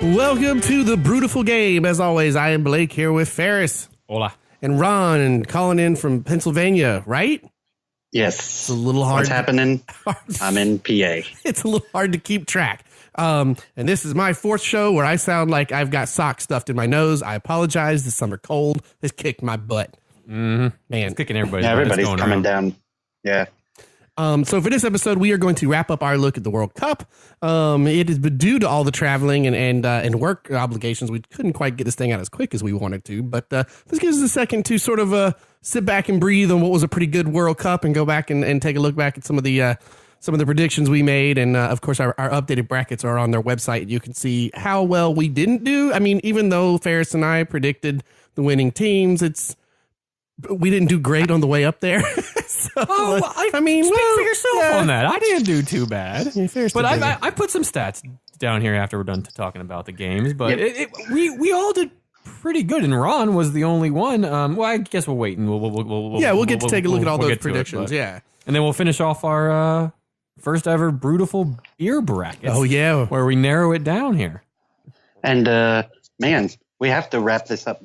Welcome to the Brewtiful Game. As always, I am Blake here with Ferris. Hola. And Ron, and calling in from Pennsylvania, right? Yes. It's a little hard. What's happening? I'm in PA. It's a little hard to keep track. And this is my fourth show where I sound like I've got socks stuffed in my nose. I apologize. The summer cold has kicked my butt. Man, it's kicking everybody's Yeah, butt. everybody's It's going coming around. down. Yeah. So for this episode, we are going to wrap up our look at the World Cup. It has been due to all the traveling and work obligations. We couldn't quite get this thing out as quick as we wanted to, but this gives us a second to sort of sit back and breathe on what was a pretty good World Cup and go back and take a look back at some of the predictions we made. And of course, our updated brackets are on their website. You can see how well we didn't do. I mean, even though Ferris and I predicted the winning teams, we didn't do great on the way up there. I mean, speak for yourself on that. I didn't do too bad, but I put some stats down here after we're done talking about the games. But we all did pretty good, and Ron was the only one. Well, I guess we'll wait and we'll get to take a look at all those predictions. And then we'll finish off our first ever Brewtiful beer brackets. Oh yeah, where we narrow it down here. And man, we have to wrap this up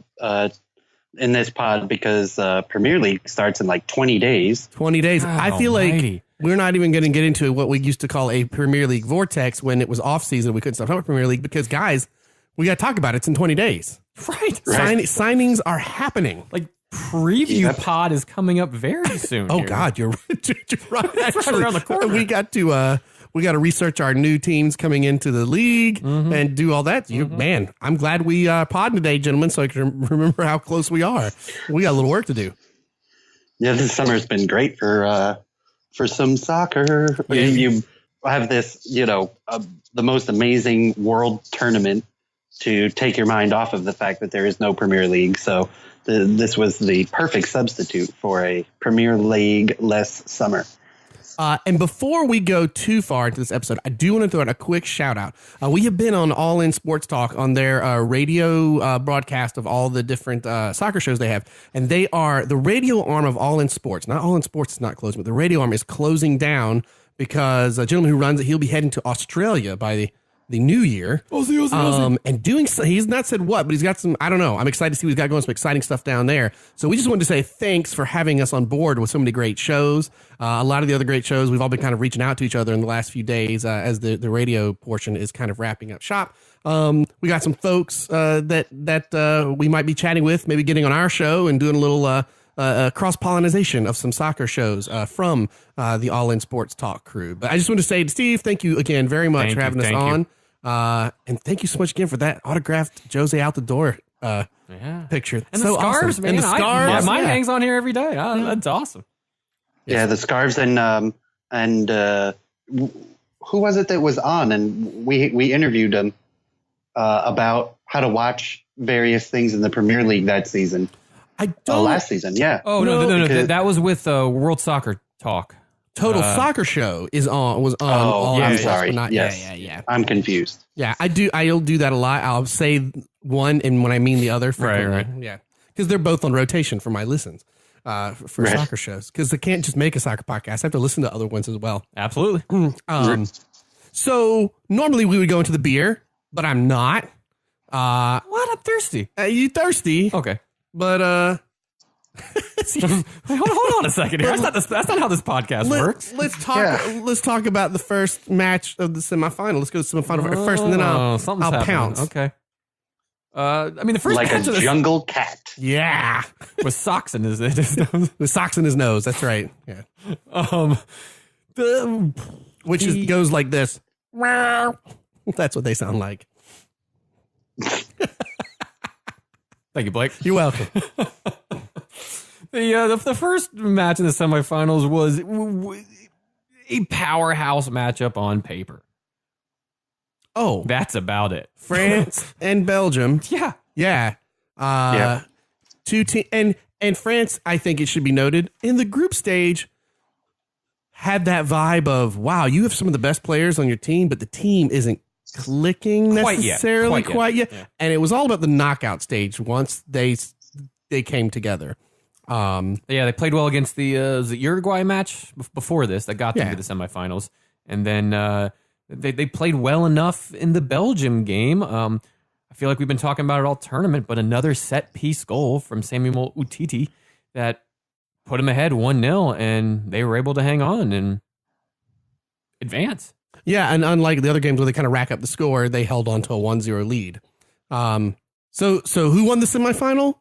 in this pod because Premier League starts in like 20 days. 20 days. God I feel almighty. like we're not even going to get into what we used to call a Premier League vortex when it was off season. We couldn't stop talking about Premier League because, guys, we got to talk about it. It's in 20 days. Right. Signings are happening. Like preview pod is coming up very soon. Oh here. God, you're right. You're right. It's right around the corner. We got to research our new teams coming into the league and do all that. Man, I'm glad we pod today, gentlemen, so I can remember how close we are. We got a little work to do. Yeah, this summer's been great for some soccer. Yeah. You have this, the most amazing world tournament to take your mind off of the fact that there is no Premier League. So this was the perfect substitute for a Premier League-less summer. And before we go too far into this episode, I do want to throw out a quick shout out. We have been on All In Sports Talk on their radio broadcast of all the different soccer shows they have. And they are the radio arm of All In Sports. Not All In Sports is not closing, but the radio arm is closing down because a gentleman who runs it, he'll be heading to Australia by the new year. And doing so, he's not said what, but he's got some, I don't know. I'm excited to see what he's got going, some exciting stuff down there. So we just wanted to say thanks for having us on board with so many great shows. A lot of the other great shows, we've all been kind of reaching out to each other in the last few days as the radio portion is kind of wrapping up shop. We got some folks that we might be chatting with, maybe getting on our show and doing a little cross-pollination of some soccer shows from the All In Sports Talk crew. But I just want to say to Steve, thank you again very much for having us on. And thank you so much again for that autographed Jose out the door picture. And so the scarves, awesome. man. And the scarves. Mine hangs on here every day. That's awesome. Yeah, the scarves and who was it that was on? And we interviewed him about how to watch various things in the Premier League that season. I don't. Last season, yeah. Oh no! That was with World Soccer Talk. Total Soccer Show was on. Oh, I'm Access, sorry. but not- Yes. Yeah. I'm confused. Yeah, I'll do that a lot. I'll say one, and when I mean the other, Right. Yeah, because they're both on rotation for my listens for soccer shows. Because I can't just make a soccer podcast; I have to listen to other ones as well. Absolutely. So normally we would go into the beer, but I'm not. What? I'm thirsty. You thirsty? Okay. But hold on a second here. That's not how this podcast works. Let's talk about the first match of the semifinal. Let's go to the semifinal first, and then I'll pounce. Okay. I mean, the first Like match a of jungle cat. Yeah, with socks in his nose. with socks in his nose. That's right. Yeah. Which goes like this. That's what they sound like. Thank you, Blake. You're welcome. The first match in the semifinals was a powerhouse matchup on paper. Oh, That's about it. France and Belgium. Yeah. Two teams, and France, I think it should be noted, in the group stage had that vibe of, wow, you have some of the best players on your team, but the team isn't clicking necessarily quite yet. Yeah. And it was all about the knockout stage once they came together. They played well against the Uruguay match before this that got them to the semifinals. And then They played well enough in the Belgium game. I feel like we've been talking about it all tournament, but another set piece goal from Samuel Umtiti that put them ahead 1-0, and they were able to hang on and advance. Yeah, and unlike the other games where they kind of rack up the score, they held on to a 1-0 lead. So who won the semifinal?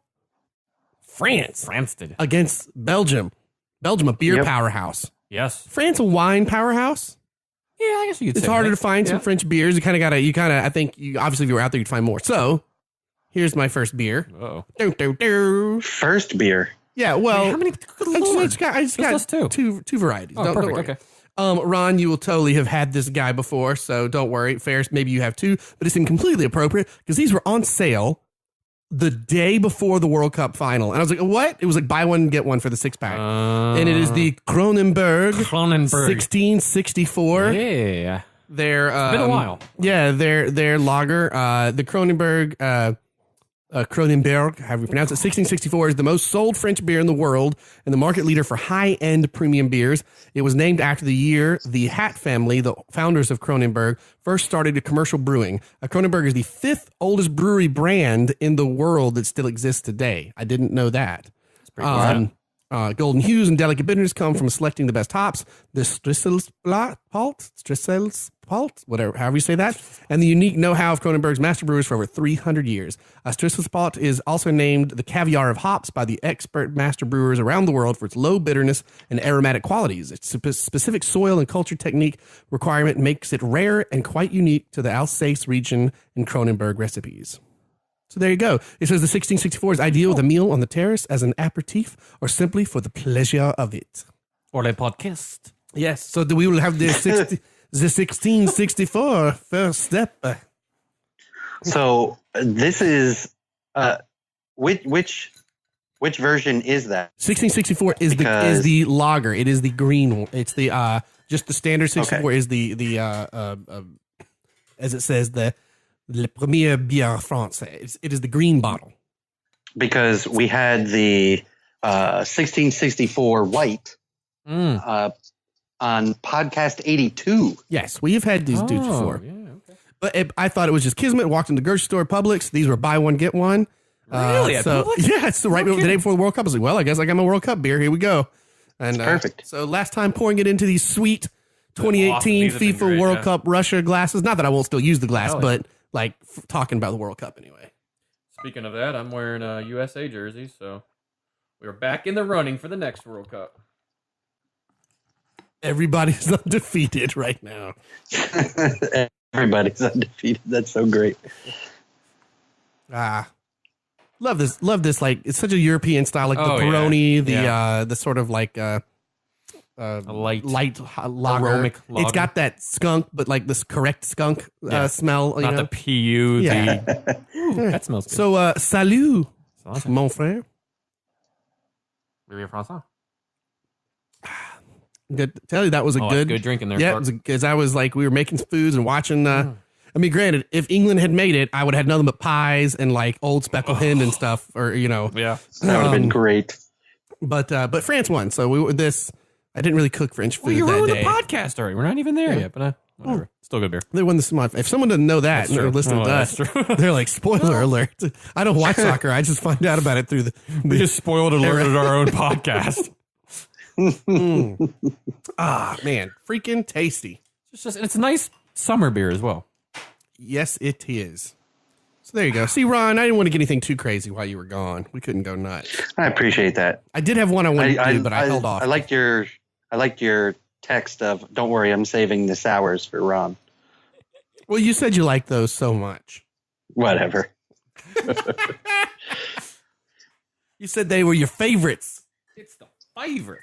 France. France did. Against Belgium. Belgium, a beer powerhouse. Yes. France, a wine powerhouse. Yeah, I guess you could say it's harder that. to find some French beers. I think obviously if you were out there, you'd find more. So here's my first beer. Oh. First beer. Yeah, well, how many? I just got two varieties. Oh, don't perfect. worry. Okay. Ron, you will totally have had this guy before, so don't worry. Ferris, maybe you have too, but it seemed completely appropriate because these were on sale the day before the World Cup final. And I was like, what? It was like buy one, get one for the 6-pack. And it is the Kronenberg 1664. Yeah. Their, it's been a while. Yeah, their lager, the Kronenberg, however you pronounce it, 1664 is the most sold French beer in the world and the market leader for high-end premium beers. It was named after the year the Hatt family, the founders of Kronenberg, first started commercial brewing. Kronenberg is the 5th oldest brewery brand in the world that still exists today. I didn't know that. Golden hues and delicate bitterness come from selecting the best hops, the Strisselspalt, whatever, however you say that, and the unique know-how of Kronenberg's master brewers for over 300 years. Strisselspalt is also named the caviar of hops by the expert master brewers around the world for its low bitterness and aromatic qualities. Its specific soil and culture technique requirement makes it rare and quite unique to the Alsace region in Kronenberg recipes. So there you go. It says the 1664 is ideal with a meal on the terrace as an aperitif or simply for the pleasure of it. Or the podcast. Yes. So we will have the 1664 first step. So this is which version is that? 1664 is the lager. It is the green one. It's the just the standard 64 is the as it says the Le Premier Bière Français. It is the green bottle. Because we had the 1664 white on podcast 82. Yes, we have had these dudes before. Yeah, okay. But I thought it was just Kismet. Walked in the grocery store, Publix. These were buy one, get one. Really? So, yeah, it's the the day before the World Cup. I was like, well, I guess I got my World Cup beer. Here we go. And perfect. So last time pouring it into these sweet 2018 FIFA World Cup Russia glasses. Not that I won't still use the glass, but like talking about the World Cup anyway. Speaking of that, I'm wearing a USA jersey, so we're back in the running for the next World Cup. Everybody's undefeated right now. Everybody's undefeated. That's so great. Love this. Like, it's such a European style, like the Peroni, the sort of like a light lager. Aromatic lager. It's got that skunk, but like this correct skunk smell. Not the PU. Yeah. That smells good. So, salut, mon frère. Vive Français. Good. Tell you that was a good drink in there. Yeah, because I was like, we were making foods and watching. I mean, granted, if England had made it, I would have had nothing but pies and like old Speckle Hen and stuff, or Yeah, that would have been great. But France won, so we were this. I didn't really cook French food. Well, you that ruined day. the podcast already. We're not even there yet, but whatever. Still good beer. They won this month. If someone doesn't know that and they're listening to us, they're like, spoiler alert. I don't watch soccer. I just find out about it through We just spoiled alerted our own podcast. Man, freaking tasty. It's a nice summer beer as well. Yes, it is. So there you go. See, Ron, I didn't want to get anything too crazy while you were gone. We couldn't go nuts. I appreciate that. I did have one I wanted to do, but I held off. I liked your text of, don't worry, I'm saving the sours for Ron. Well, you said you liked those so much. Whatever. You said they were your favorites. It's the favorite.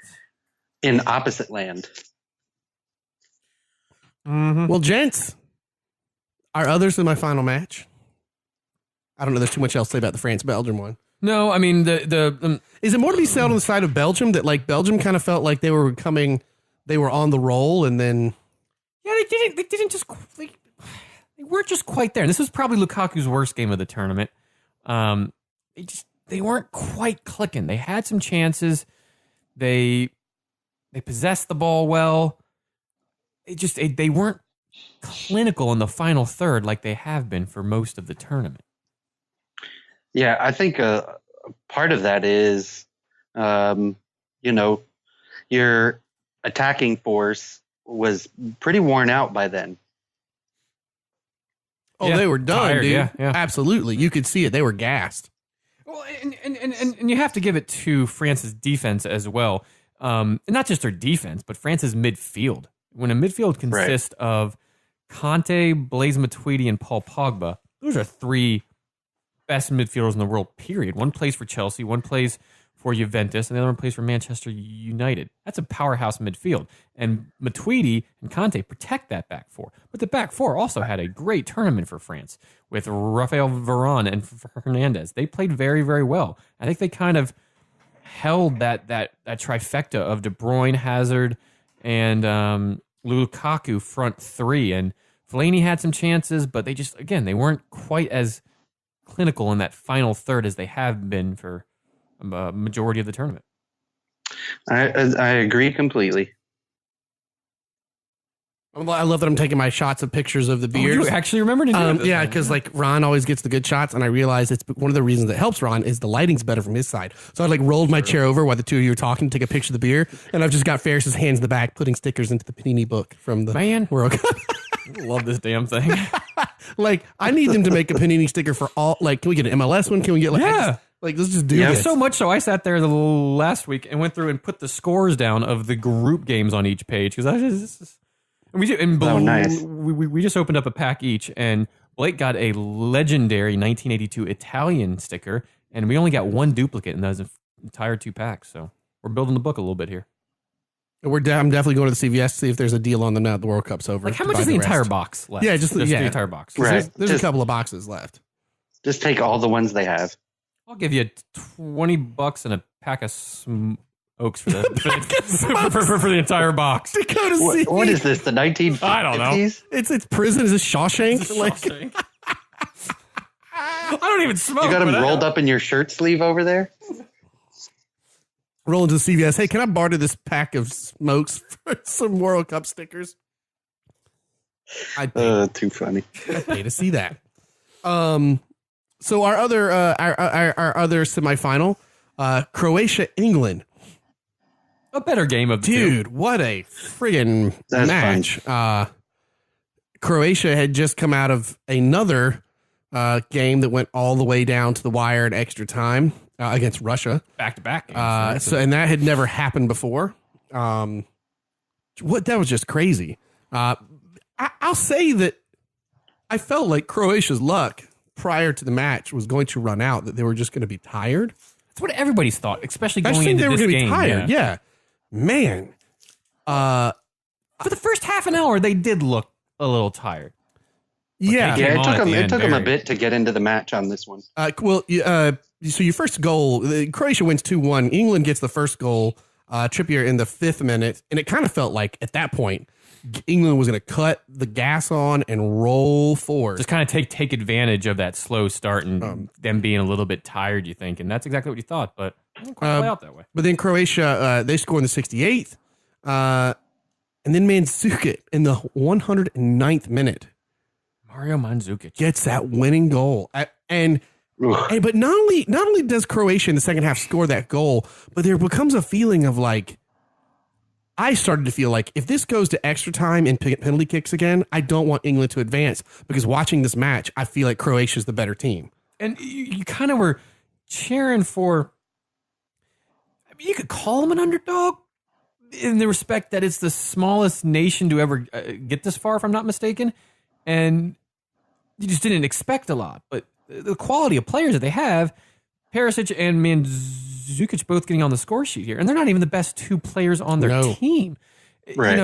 In opposite land. Mm-hmm. Well, gents, are others in my final match? I don't know. There's too much else to say about the France-Belgium one. No, I mean is it more to be said on the side of Belgium that like Belgium kind of felt like they were on the roll, and then they weren't just quite there. And this was probably Lukaku's worst game of the tournament. They weren't quite clicking. They had some chances. They possessed the ball well. They weren't clinical in the final third like they have been for most of the tournament. Yeah, I think part of that is, your attacking force was pretty worn out by then. Oh, they were done, tired, dude. yeah. Absolutely. You could see it. They were gassed. Well, and you have to give it to France's defense as well. Not just their defense, but France's midfield. When a midfield consists of Conte, Blaise Matuidi, and Paul Pogba, those are three best midfielders in the world, period. One plays for Chelsea, one plays for Juventus, and the other one plays for Manchester United. That's a powerhouse midfield. And Matuidi and Conte protect that back four. But the back four also had a great tournament for France with Raphael Varane and Hernandez. They played very, very well. I think they kind of held that trifecta of De Bruyne, Hazard, and Lukaku front three. And Fellaini had some chances, but they weren't quite as clinical in that final third as they have been for a majority of the tournament. I agree completely. I love that I'm taking my shots of pictures of the beers. You actually remember to do this? Yeah, because like Ron always gets the good shots, and I realize it's one of the reasons that helps Ron is the lighting's better from his side. So I like rolled my chair over while the two of you were talking to take a picture of the beer, and I've just got Ferris's hands in the back putting stickers into the Panini book from the World Cup. I love this damn thing. Like, I need them to make a Panini sticker for all. Like, can we get an MLS one? Can we get let's just do this. So much so, I sat there the last week and went through and put the scores down of the group games on each page because nice. We just opened up a pack each, and Blake got a legendary 1982 Italian sticker, and we only got one duplicate, and that was an entire 2 packs. So we're building the book a little bit here. I'm definitely going to the CVS to see if there's a deal on them now that the World Cup's over. Like, how much is the entire box left? Yeah, just the entire box. Right. There's a couple of boxes left. Just take all the ones they have. I'll give you $20 and a pack of smokes for the for the entire box. What is this? The 1950s? I don't know. It's prison. Is it Shawshank? Shawshank. I don't even smoke. You got them rolled up in your shirt sleeve over there? Roll into the CVS. Hey, can I barter this pack of smokes for some World Cup stickers? Too funny. I'd pay to see that. So our other semifinal, Croatia England. A better game of dude. What a friggin' match! Croatia had just come out of another game that went all the way down to the wire in extra time against Russia, back-to-back games. And that had never happened before. That was just crazy. I'll say that I felt like Croatia's luck prior to the match was going to run out, that they were just going to be tired. That's what everybody's thought, especially going into this game. they were going to be tired. Yeah. Man. For the first half an hour, they did look a little tired. Yeah. It took them a bit to get into the match on this one. So your first goal, Croatia wins 2-1. England gets the first goal, Trippier in the 5th minute. And it kind of felt like at that point, England was going to cut the gas on and roll forward. Just kind of take advantage of that slow start and them being a little bit tired, you think. And that's exactly what you thought, but it didn't quite play out that way. But then Croatia, they score in the 68th. And then Mandzukic in the 109th minute. Mario Mandzukic gets that winning goal. But not only does Croatia in the second half score that goal, but there becomes a feeling of like, I started to feel like if this goes to extra time and penalty kicks again, I don't want England to advance, because watching this match, I feel like Croatia's the better team. And you kind of were cheering for, I mean, you could call them an underdog in the respect that it's the smallest nation to ever get this far, if I'm not mistaken. And you just didn't expect a lot. But the quality of players that they have, Perisic and Mandzukic both getting on the score sheet here, and they're not even the best 2 players on their team. Right.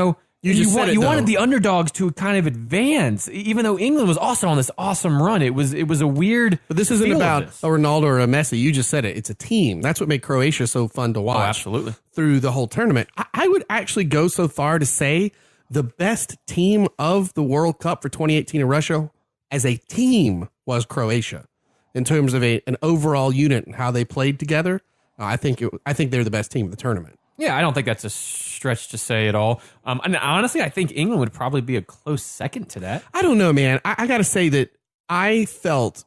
You wanted the underdogs to kind of advance, even though England was also on this awesome run. It was a weird. But this isn't about a Ronaldo or a Messi. You just said it. It's a team. That's what made Croatia so fun to watch. Oh, absolutely. Through the whole tournament. I would actually go so far to say the best team of the World Cup for 2018 in Russia as a team was Croatia. In terms of an overall unit and how they played together, I think they're the best team of the tournament. Yeah, I don't think that's a stretch to say at all. And honestly, I think England would probably be a close second to that. I don't know, man. I got to say that I felt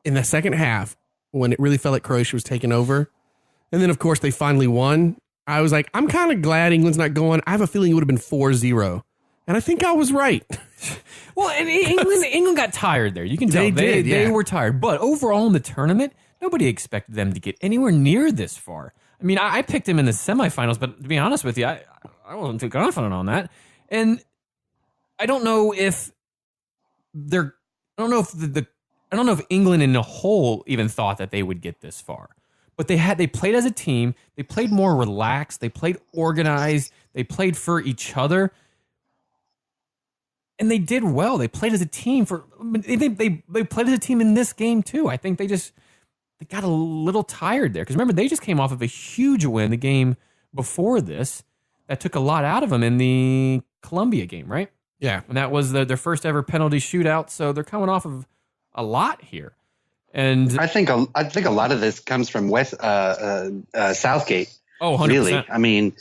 in the second half when it really felt like Croatia was taking over. And then, of course, they finally won. I was like, I'm kind of glad England's not going. I have a feeling it would have been 4-0. And I think I was right. Well, and England got tired there. You can tell they were tired. But overall in the tournament, nobody expected them to get anywhere near this far. I mean, I picked them in the semifinals, but to be honest with you, I wasn't too confident on that. And I don't know if England in the whole even thought that they would get this far. But they played as a team. They played more relaxed. They played organized. They played for each other. And they did well. They played as a team they played as a team in this game too. I think they got a little tired there. Because remember, they just came off of a huge win the game before this that took a lot out of them in the Colombia game, right? Yeah. And that was their first ever penalty shootout. So they're coming off of a lot here. And I think a lot of this comes from Southgate. Oh, 100%. Really. I mean,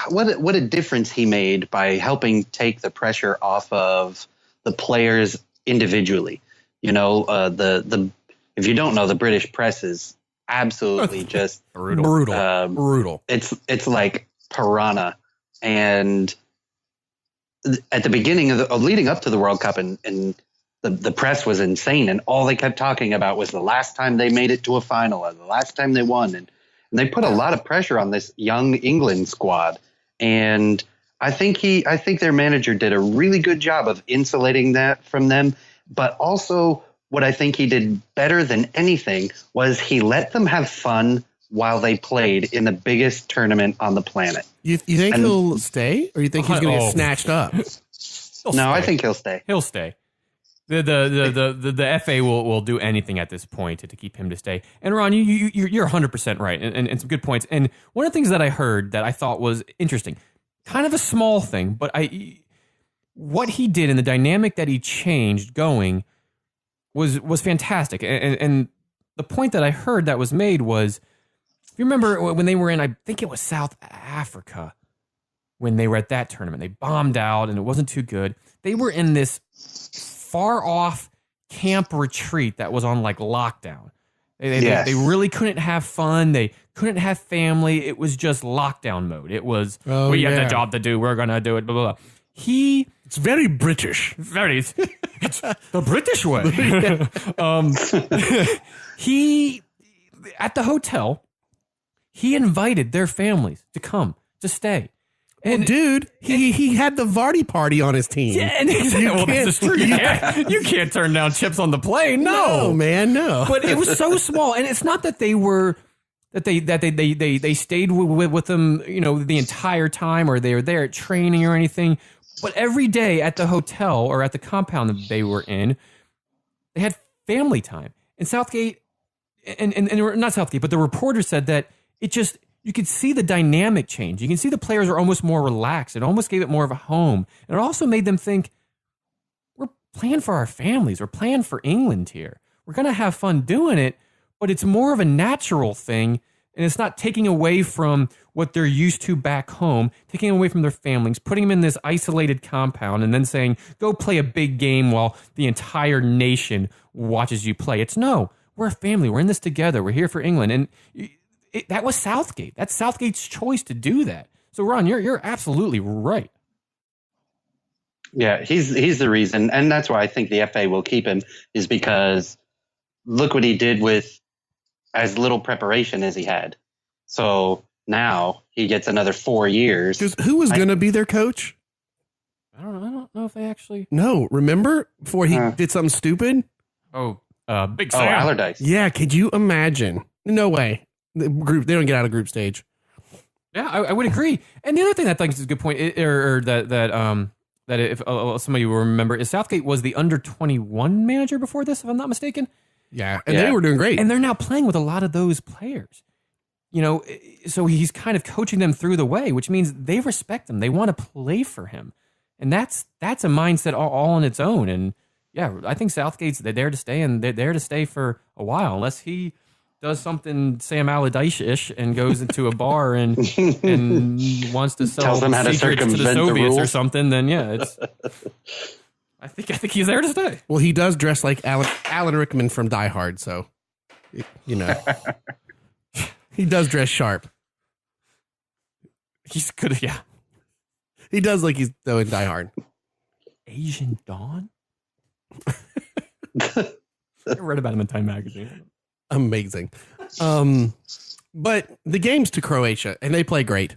what a difference he made by helping take the pressure off of the players individually. You know, if you don't know, the British press is absolutely just brutal. It's like piranha. And at the beginning of leading up to the World Cup, and the press was insane, and all they kept talking about was the last time they made it to a final, or the last time they won, and they put a lot of pressure on this young England squad. And I think their manager did a really good job of insulating that from them. But also, what I think he did better than anything was he let them have fun while they played in the biggest tournament on the planet. You think he'll stay, or you think he's going to get snatched up? I think he'll stay. He'll stay. The FA will do anything at this point to keep him to stay. And Ron, you're 100% right, and some good points. And one of the things that I heard that I thought was interesting, kind of a small thing, but what he did and the dynamic that he changed going was fantastic. And the point that I heard that was made was, if you remember when they were in, I think it was South Africa, when they were at that tournament, they bombed out and it wasn't too good. They were in this far off camp retreat that was on like lockdown. They really couldn't have fun. They couldn't have family. It was just lockdown mode. It was, we have the job to do. We're going to do it. Blah, blah, blah. It's very British. It's the British way. He, at the hotel, he invited their families to come, to stay. And dude, he had the Vardy party on his team. Yeah, and that's true. You can't turn down chips on the plane. No, man, no. But it was so small, and it's not that they stayed with them, you know, the entire time, or they were there at training or anything. But every day at the hotel or at the compound that they were in, they had family time. And Southgate, and not Southgate, but the reporter said that it just, you could see the dynamic change. You can see the players are almost more relaxed. It almost gave it more of a home. And it also made them think, we're playing for our families. We're playing for England here. We're going to have fun doing it, but it's more of a natural thing. And it's not taking away from what they're used to back home, taking away from their families, putting them in this isolated compound, and then saying, go play a big game while the entire nation watches you play. It's no, we're a family. We're in this together. We're here for England. And that was Southgate. That's Southgate's choice to do that. So, Ron, you're absolutely right. Yeah, he's the reason. And that's why I think the FA will keep him, is because look what he did with as little preparation as he had. So now he gets another 4 years. Who was going to be their coach? I don't know if they actually. No, remember before he did something stupid? Big Sam. Allardyce. Yeah, could you imagine? No way. They don't get out of group stage. Yeah, I would agree. And the other thing that I think is a good point, that if some of you will remember, is Southgate was the under-21 manager before this, if I'm not mistaken. Yeah, and they were doing great. And they're now playing with a lot of those players. You know, so he's kind of coaching them through the way, which means they respect him. They want to play for him. And that's a mindset all on its own. And yeah, I think Southgate's, they're there to stay, and they're there to stay for a while, unless he does something Sam Allardyce-ish and goes into a bar and wants to sell Tells them how to secrets to the circumvent the Soviets or rules. something, then yeah, it's. I think he's there to stay. Well, he does dress like Alan Rickman from Die Hard, so you know he does dress sharp. He's good, yeah. He does like he's though in Die Hard. Asian Dawn. I read about him in Time magazine. Amazing. But the game's to Croatia, and they play great.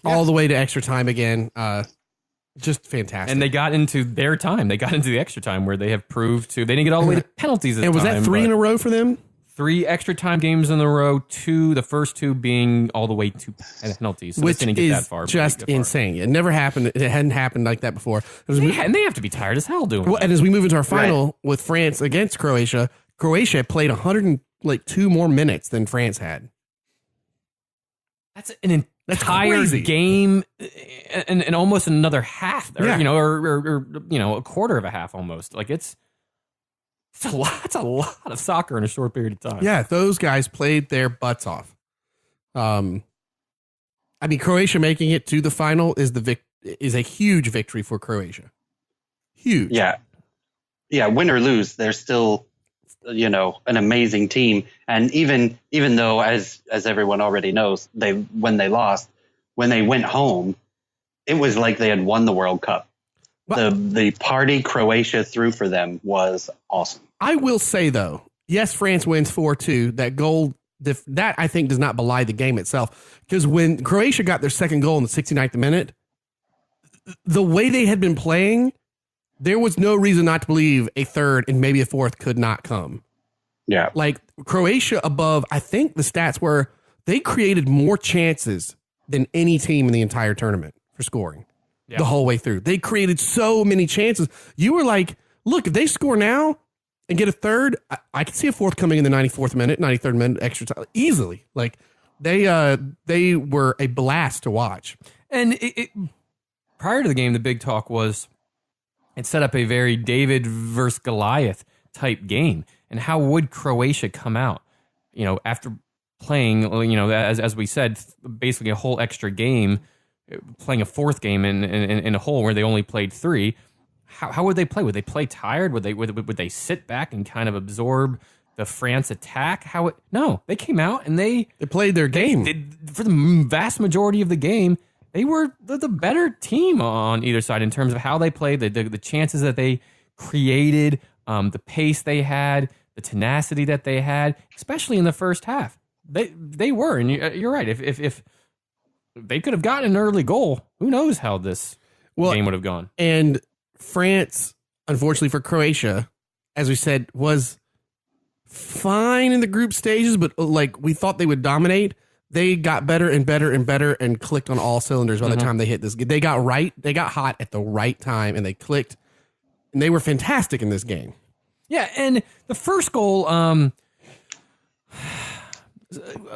All the way to extra time again. Just fantastic. And they got into their time. They got into the extra time where they have proved to. They didn't get all the way to penalties this time. And was that 3 in a row for them? 3 extra time games in a row. The first 2 being all the way to penalties. So Which they didn't get that far. Just insane. It never happened. It hadn't happened like that before. And they have to be tired as hell doing it. And as we move into our final with France against Croatia, Croatia played 102 more minutes than France had. That's an entire crazy. game and almost another half, or, Yeah. or a quarter of a half almost. Like it's a lot. It's a lot of soccer in a short period of time. Yeah, those guys played their butts off. I mean, Croatia making it to the final is a huge victory for Croatia. Huge. Yeah. Win or lose, they're still, an amazing team. And even though, as everyone already knows, when they lost, when they went home, it was like they had won the World Cup. The party Croatia threw for them was awesome. I will say, though, yes, France wins 4-2. That goal, that I think does not belie the game itself. Because when Croatia got their second goal in the 69th minute, the way they had been playing, there was no reason not to believe a third and maybe a fourth could not come. Yeah. Like Croatia above, I think the stats were they created more chances than any team in the entire tournament for scoring the whole way through. They created so many chances. You were like, look, if they score now and get a third, I can see a fourth coming in the 94th minute, 93rd minute extra time easily. Like they were a blast to watch. And prior to the game, the big talk was it set up a very David versus Goliath type game. And how would Croatia come out, after playing, as we said, basically a whole extra game, playing a fourth game in a hole where they only played 3. How would they play? Would they play tired? Would they sit back and kind of absorb the France attack? No, they came out and they played their game. For the vast majority of the game, they were the better team on either side in terms of how they played, the chances that they created, the pace they had, the tenacity that they had, especially in the first half. They were, and you're right. If they could have gotten an early goal, who knows how this game would have gone. And France, unfortunately for Croatia, as we said, was fine in the group stages, but like we thought they would dominate. They got better and better and better and clicked on all cylinders by the time they hit this. They got hot at the right time and they clicked, and they were fantastic in this game. Yeah, and the first goal, I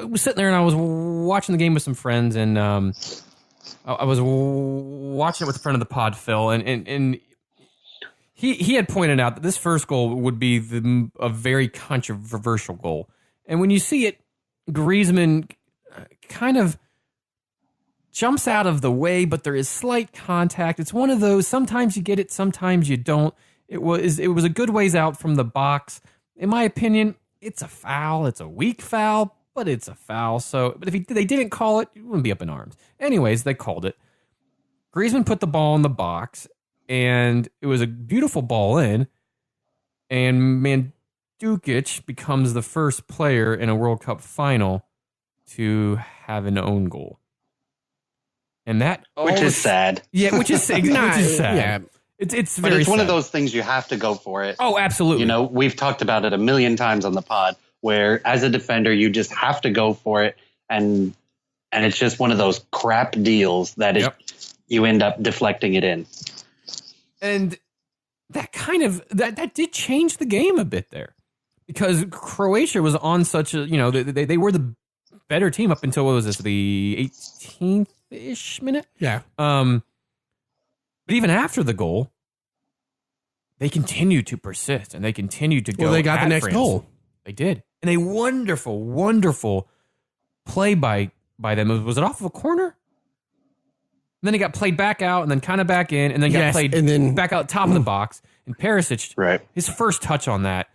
was sitting there and I was watching the game with some friends, and I was watching it with a friend of the pod, Phil, and he had pointed out that this first goal would be a very controversial goal. And when you see it, Griezmann kind of jumps out of the way, but there is slight contact. It's one of those, sometimes you get it, sometimes you don't. It was a good ways out from the box. In my opinion, it's a foul. It's a weak foul, but it's a foul. But if they didn't call it, you wouldn't be up in arms. Anyways, they called it. Griezmann put the ball in the box, and it was a beautiful ball in. And Mandzukic becomes the first player in a World Cup final to have an own goal. And that, which is sad. Yeah, which is sad. Yeah. It's but very it's one sad. of those things you have to go for it. Oh, absolutely. We've talked about it a million times on the pod, where as a defender you just have to go for it, and it's just one of those crap deals that you end up deflecting it in. And that kind of that did change the game a bit there, because Croatia was on such a they were the better team up until, what was this, the 18th-ish minute? Yeah. But even after the goal, they continued to persist and they continued to go. Well, they got at the next France. goal. They did. and a wonderful, wonderful play by them. Was it off of a corner? And then it got played back out, and then kind of back in, and then got played and then back out top of the box. And Perisic, his first touch on that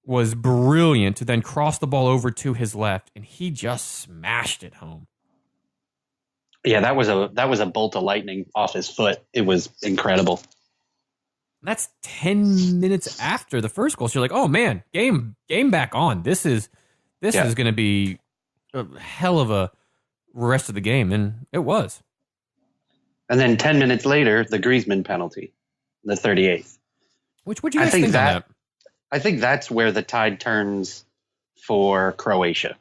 was brilliant to then cross the ball over to his left, and he just smashed it home. Yeah, that was a bolt of lightning off his foot. It was incredible. That's 10 minutes after the first goal. So you're like, oh man, game back on. This is going to be a hell of a rest of the game, and it was. And then 10 minutes later, the Griezmann penalty, the 38th. What do you guys think on that? I think that's where the tide turns for Croatia.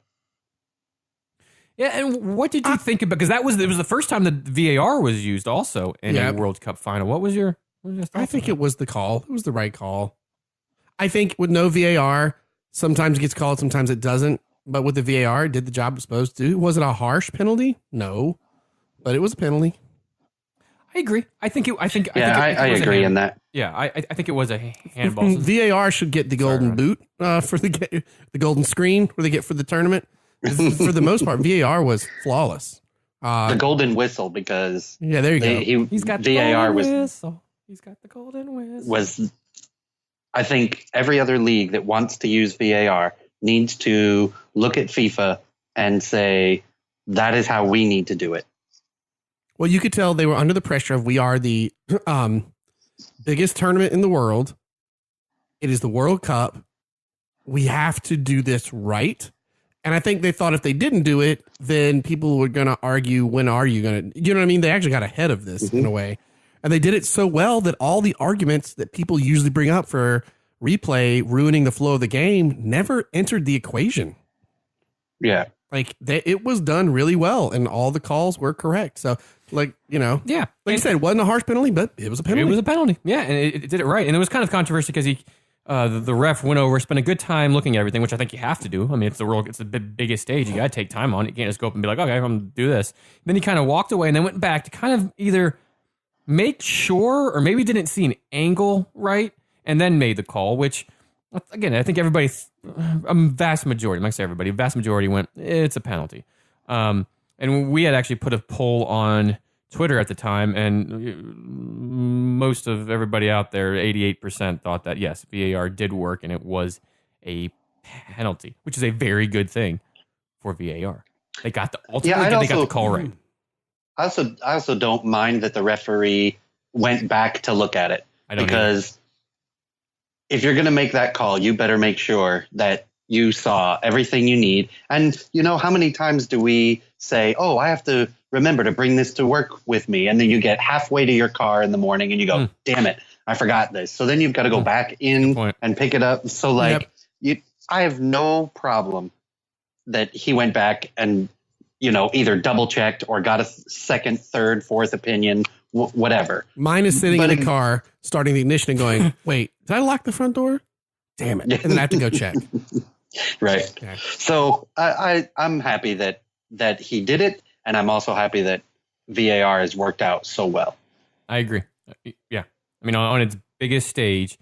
Yeah, and what did you think about? Because it was the first time that VAR was used also in a World Cup final. What was your thoughts? I think it was the call. It was the right call. I think with no VAR, sometimes it gets called, sometimes it doesn't. But with the VAR, it did the job it was supposed to. Was it a harsh penalty? No, but it was a penalty. I agree. I agree in that. Yeah, I think it was a handball. VAR should get the golden boot for the golden screen where they get for the tournament. For the most part, VAR was flawless. The golden whistle, because there you go. He's got the VAR whistle. He's got the golden whistle. I think every other league that wants to use VAR needs to look at FIFA and say that is how we need to do it. Well, you could tell they were under the pressure of we are the biggest tournament in the world. It is the World Cup. We have to do this right. And I think they thought if they didn't do it, then people were going to argue, when are you going to, you know what I mean? They actually got ahead of this in a way. And they did it so well that all the arguments that people usually bring up for replay ruining the flow of the game never entered the equation. Yeah. Like it was done really well and all the calls were correct. So like you said, it wasn't a harsh penalty, but it was a penalty. It was a penalty. Yeah. And it did it right. And it was kind of controversial because the ref went over, spent a good time looking at everything, which I think you have to do. I mean, it's the biggest stage. You got to take time on it. You can't just go up and be like, okay, I'm going to do this. Then he kind of walked away and then went back to kind of either make sure or maybe didn't see an angle right and then made the call, which, again, I think everybody, a vast majority, I'm not going to say everybody, a vast majority went, it's a penalty. And we had actually put a poll on Twitter at the time, and most of everybody out there, 88%, thought that, yes, VAR did work, and it was a penalty, which is a very good thing for VAR. They got the call right. I also don't mind that the referee went back to look at it, because if you're going to make that call, you better make sure that you saw everything you need. And how many times do we say, oh, I have to remember to bring this to work with me. And then you get halfway to your car in the morning and you go, damn it, I forgot this. So then you've got to go back in and pick it up. So I have no problem that he went back and, either double checked or got a second, third, fourth opinion, whatever. Mine is sitting in the car, starting the ignition and going, wait, did I lock the front door? Damn it. And then I have to go check. Right. Okay. So I'm happy that he did it. And I'm also happy that VAR has worked out so well. I agree. Yeah. I mean, on its biggest stage,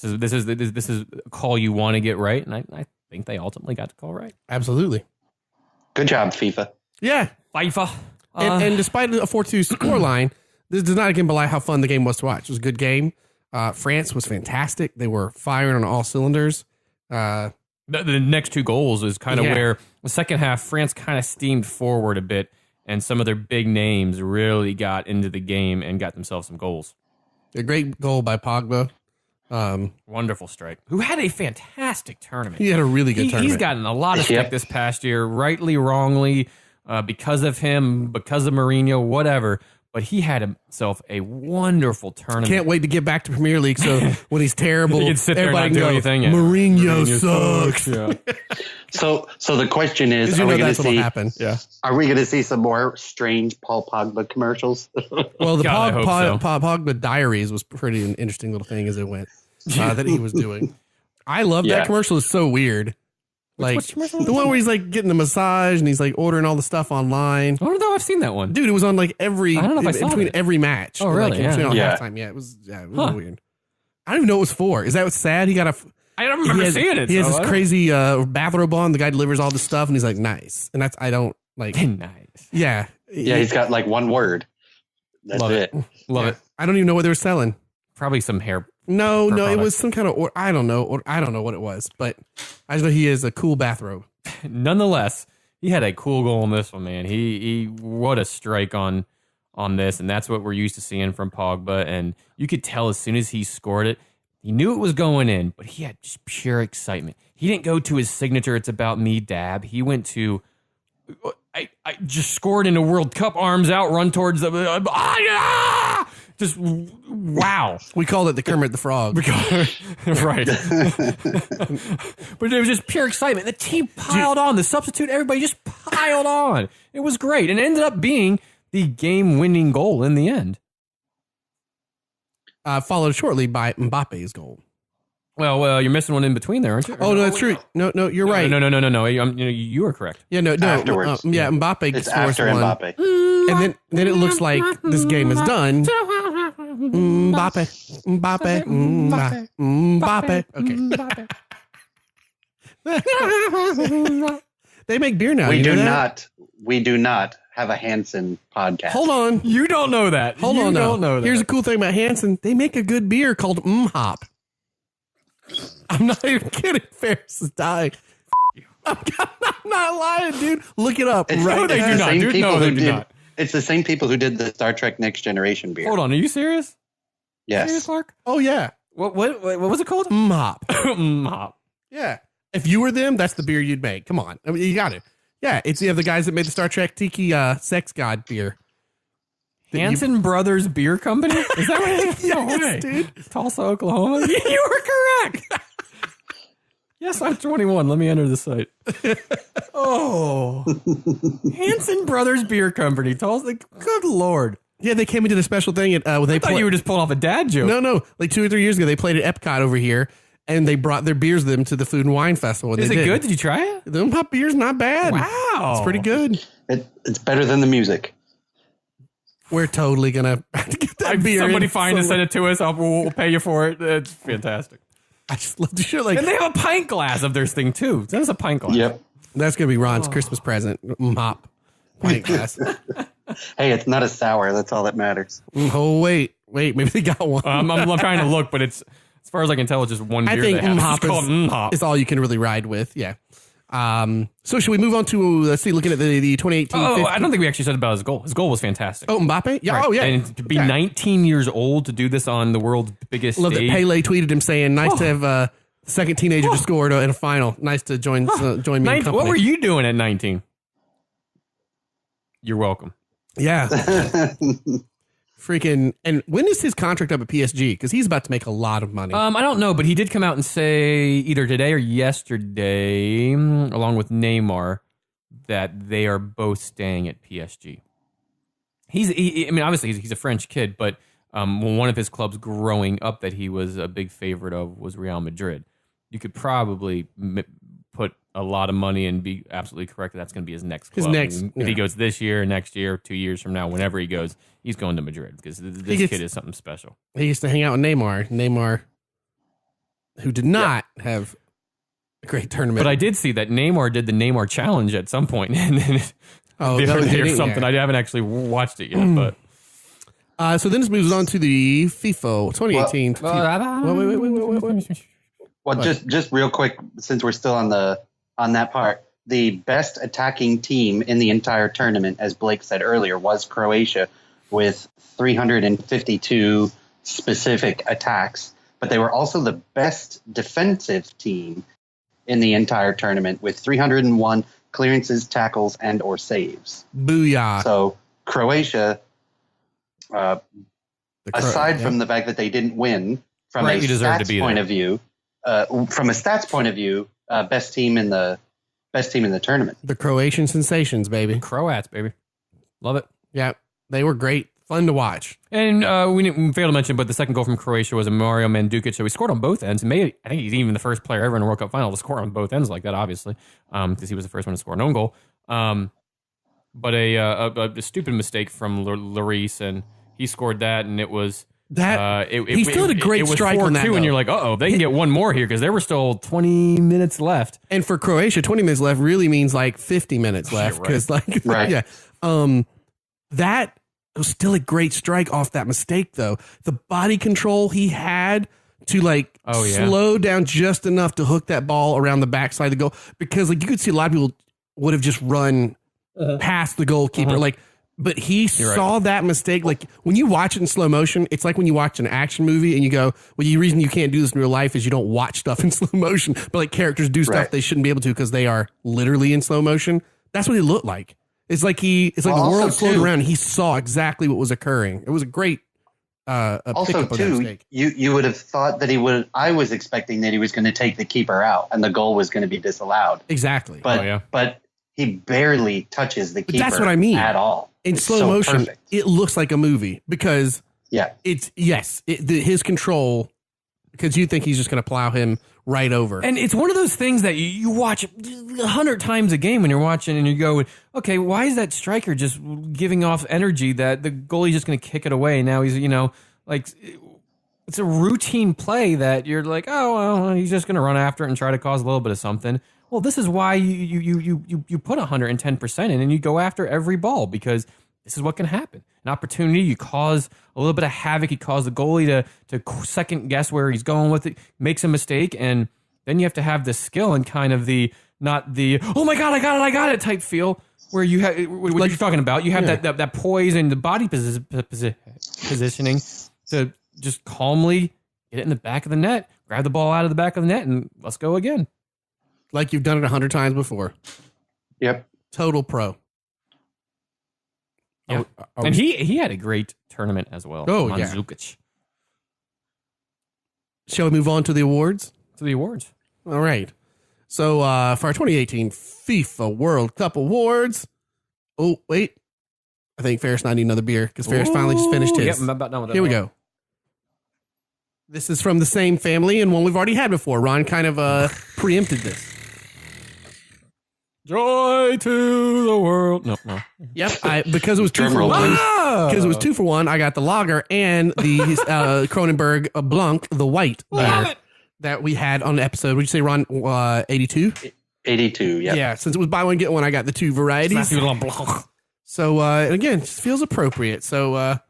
this is a call you want to get right. And I think they ultimately got the call right. Absolutely. Good job, FIFA. Yeah. FIFA. And despite a 4-2 scoreline, this does not again belie how fun the game was to watch. It was a good game. France was fantastic. They were firing on all cylinders. The next two goals is kind of where the second half, France kind of steamed forward a bit, and some of their big names really got into the game and got themselves some goals. A great goal by Pogba. Wonderful strike. Who had a fantastic tournament. He had a really good tournament. He's gotten a lot of stick this past year, rightly, wrongly, because of him, because of Mourinho, whatever. But he had himself a wonderful tournament. Can't wait to get back to Premier League. So when he's terrible, he can sit there and not do anything. Mourinho sucks. Yeah. So the question is, are we going to see some more strange Paul Pogba commercials? Well, the Pogba Diaries was pretty an interesting little thing as it went that he was doing. I love that commercial. It's so weird. Like the one where he's like getting the massage and he's like ordering all the stuff online. I don't know if I've seen that one. Dude, it was on like between every match. Oh, really? Like, halftime. Yeah, it was weird. I don't even know what it was for. Is that what's sad? He got I don't remember seeing it. He has this crazy bathrobe on. The guy delivers all the stuff, and he's like, nice. And that's, I don't like. Nice. Yeah. Yeah, he's got like one word. That's Love it. Love it. I don't even know what they were selling. Probably some hair. No, product. it was some kind of, I don't know what it was, but I just know he has a cool bathrobe. Nonetheless, he had a cool goal in this one, man. He what a strike on this, and that's what we're used to seeing from Pogba. And you could tell as soon as he scored it, he knew it was going in, but he had just pure excitement. He didn't go to his signature, it's about me dab. He went to, I just scored in a World Cup, arms out, run towards the, just wow. We called it the Kermit the Frog. Right. But it was just pure excitement. The team piled on. The substitute, everybody just piled on. It was great. And it ended up being the game-winning goal in the end. Followed shortly by Mbappe's goal. Well, you're missing one in between there, aren't you? Oh, no, that's true. No, you're right. No. You are correct. Yeah, no. Afterwards. Mbappe It's scores after one. Mbappe. And then it looks like this game is done. Mbappe. Okay. They make beer now. We do not have a Hansen podcast. Hold on. You don't know that. Hold on. Don't know that. Here's a cool thing about Hansen. They make a good beer called Hop. I'm not even kidding. Ferris is dying. I'm not lying, dude. Look it up. It's Right? they do not. Dude, no, they do not. It's the same people who did the Star Trek Next Generation beer. Hold on. Are you serious? Yes. Serious, Clark? Oh yeah. What was it called? Hop. Hop. Yeah. If you were them, that's the beer you'd make. Come on. I mean, you got it. Yeah. It's the guys that made the Star Trek Tiki Sex God beer. Hanson Brothers Beer Company? Is that what it is? No way. Dude. Tulsa, Oklahoma? You were correct. Yes, I'm 21. Let me enter the site. Oh. Hanson Brothers Beer Company. Tulsa. Good Lord. Yeah, they came into the special thing at I thought you were just pulling off a dad joke. No. Like 2 or 3 years ago, they played at Epcot over here, and they brought their beers with them to the Food and Wine Festival. Is it good? Did you try it? The Hop beer's not bad. Wow. It's pretty good. It's better than the music. We're totally gonna get that beer. Somebody find and send it to us. We'll pay you for it. It's fantastic. I just love to show like, And they have a pint glass of theirs thing too. That's a pint glass. Yep. that's gonna be Ron's Christmas present. Hop pint glass. Hey, it's not a sour. That's all that matters. Oh wait, maybe they got one. I'm trying to look, but it's as far as I can tell, it's just one beer. I think they have. Hop It's called Hop. is all you can really ride with. Yeah. So should we move on to let's see, looking at the 2018? Oh, I don't think we actually said about his goal. His goal was fantastic. Oh, Mbappe? Yeah. Right. Oh, yeah. And to be 19 years old to do this on the world's biggest Love stage. that Pele tweeted him saying, "Nice to have the second teenager to score in a final. Nice to join me in company." What were you doing at 19? You're welcome. Yeah. Freaking. And when is his contract up at PSG? Because he's about to make a lot of money. I don't know, but he did come out and say either today or yesterday, along with Neymar, that they are both staying at PSG. I mean, obviously he's a French kid, but one of his clubs growing up that he was a big favorite of was Real Madrid. You could probably put a lot of money and be absolutely correct that that's going to be his next club. If he goes this year, next year, 2 years from now, whenever he goes, he's going to Madrid because this kid is something special. He used to hang out with Neymar. Neymar, who did not have a great tournament. But I did see that Neymar did the Neymar challenge at some point. Or something. I haven't actually watched it yet, but. So then this moves on to the FIFA 2018. Wait. Well, just real quick, since we're still on that part, the best attacking team in the entire tournament, as Blake said earlier, was Croatia with 352 specific attacks. But they were also the best defensive team in the entire tournament with 301 clearances, tackles, and or saves. Booyah! So Croatia, aside from the fact that they didn't win, from a stats point of view. From a stats point of view, best team in the tournament. The Croatian sensations, baby. Croats, baby. Love it. Yeah, they were great. Fun to watch. And we failed to mention, but the second goal from Croatia was a Mario Mandzukic. So he scored on both ends. I think he's even the first player ever in a World Cup final to score on both ends like that, obviously, because he was the first one to score an own goal. But a stupid mistake from Lloris, and he scored that, and it was He still had a great strike on that. And you're like, they can get one more here because there were still 20 minutes left. And for Croatia, 20 minutes left really means like 50 minutes left because that was still a great strike off that mistake though. The body control he had to slow down just enough to hook that ball around the backside of the goal because you could see a lot of people would have just run past the goalkeeper but he saw that mistake. Like when you watch it in slow motion, it's like when you watch an action movie and you go, well, the reason you can't do this in real life is you don't watch stuff in slow motion, but characters do stuff they shouldn't be able to because they are literally in slow motion. That's what he looked like. It's like the world slowed around. And he saw exactly what was occurring. It was a great also too. You would have thought that he would. I was expecting that he was going to take the keeper out and the goal was going to be disallowed. Exactly. But he barely touches the keeper. That's what I mean. At all. In slow motion, it looks like a movie because his control, because you think he's just going to plow him right over. And it's one of those things that you watch 100 times a game when you're watching and you go, okay, why is that striker just giving off energy that the goalie's just going to kick it away? Now he's, it's a routine play that you're like, oh, well, he's just going to run after it and try to cause a little bit of something. Well, this is why you put 110% in and you go after every ball because this is what can happen. An opportunity, you cause a little bit of havoc. You cause the goalie to second guess where he's going with it, makes a mistake, and then you have to have the skill and kind of not the oh my god, I got it type feel where you have what you're talking about. You have that poise and the body positioning to just calmly get it in the back of the net, grab the ball out of the back of the net, and let's go again. Like you've done it 100 times before. Yep. Total pro. Yeah. And he had a great tournament as well. Oh, Mandzukic. Shall we move on to the awards? All right. So for our 2018 FIFA World Cup awards. Oh, wait. I think Ferris and I need another beer because Ferris finally just finished his. Yep, I'm about done with that. Here we go. This is from the same family and one we've already had before. Ron kind of preempted this. Joy to the world. No. Yep. Because it was 2 for 1. Because it was 2 for 1. I got the lager and the Kronenberg Blanc, the white beer that we had on the episode. Would you say, Ron, 82? 82. Yeah. Yeah. Since it was buy one get one, I got the 2 varieties. So again, it just feels appropriate. So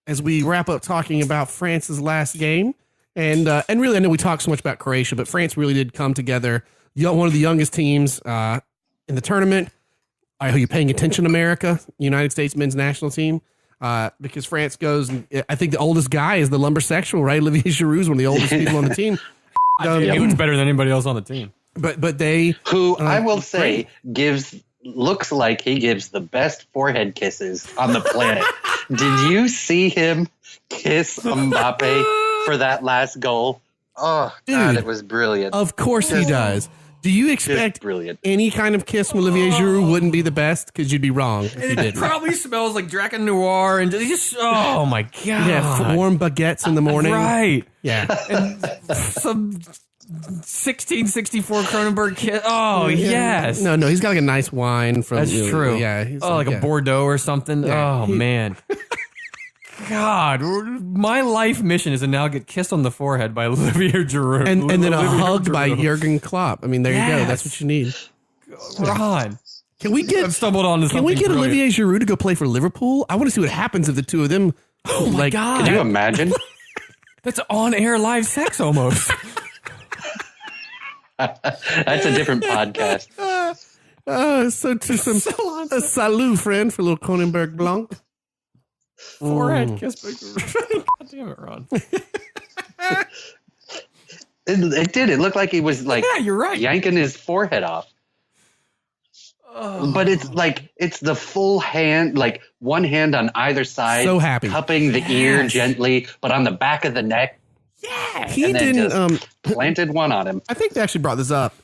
as we wrap up talking about France's last game, and really, I know we talked so much about Croatia, but France really did come together. One of the youngest teams in the tournament. I hope you're paying attention, America, United States men's national team, because France goes. I think the oldest guy is the lumbersexual, right? Olivier Giroud is one of the oldest people on the team. He looks better than anybody else on the team. But they, who I will say, looks like he gives the best forehead kisses on the planet. Did you see him kiss Mbappe for that last goal? Oh, dude, God, it was brilliant. Of course he does. Do you expect any kind of kiss from Olivier Giroud wouldn't be the best? Because you'd be wrong if you didn't. It probably smells like Dragon Noir and just, oh my God. Yeah, warm baguettes in the morning. Right. Yeah. And some 1664 Kronenberg kiss. Oh, yes. No, he's got like a nice wine from. That's true. Yeah. Like a Bordeaux or something. Yeah. Oh, man. God, my life mission is to now get kissed on the forehead by Olivier Giroud. And then a hug by Jurgen Klopp. I mean, there you go. That's what you need. Ron. I've stumbled on this. Can we get brilliant. Olivier Giroud to go play for Liverpool? I want to see what happens if the two of them. Oh, my God. Can you imagine? That's on-air live sex almost. That's a different podcast. So to some salut, friend, for a little Kronenberg Blanc. Forehead kiss. God damn it, Ron. It did. It looked like he was you're right. yanking his forehead off. But it's the full hand, like one hand on either side. So happy. Cupping the ear gently, but on the back of the neck. Yeah. He didn't planted one on him. I think they actually brought this up.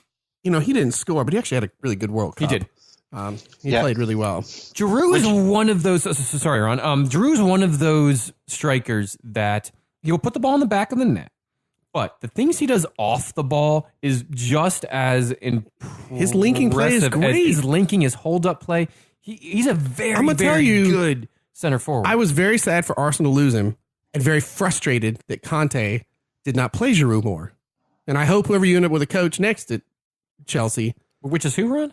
He didn't score, but he actually had a really good World Cup. He did. He played really well. Giroud is one of those. Sorry, Ron. Giroud's one of those strikers that he'll put the ball in the back of the net, but the things he does off the ball is just as impressive. His linking play is great. His linking, his hold up play. He's a very good center forward. I was very sad for Arsenal to lose him and very frustrated that Conte did not play Giroud more. And I hope whoever you end up with a coach next at Chelsea. Which is who, Ron?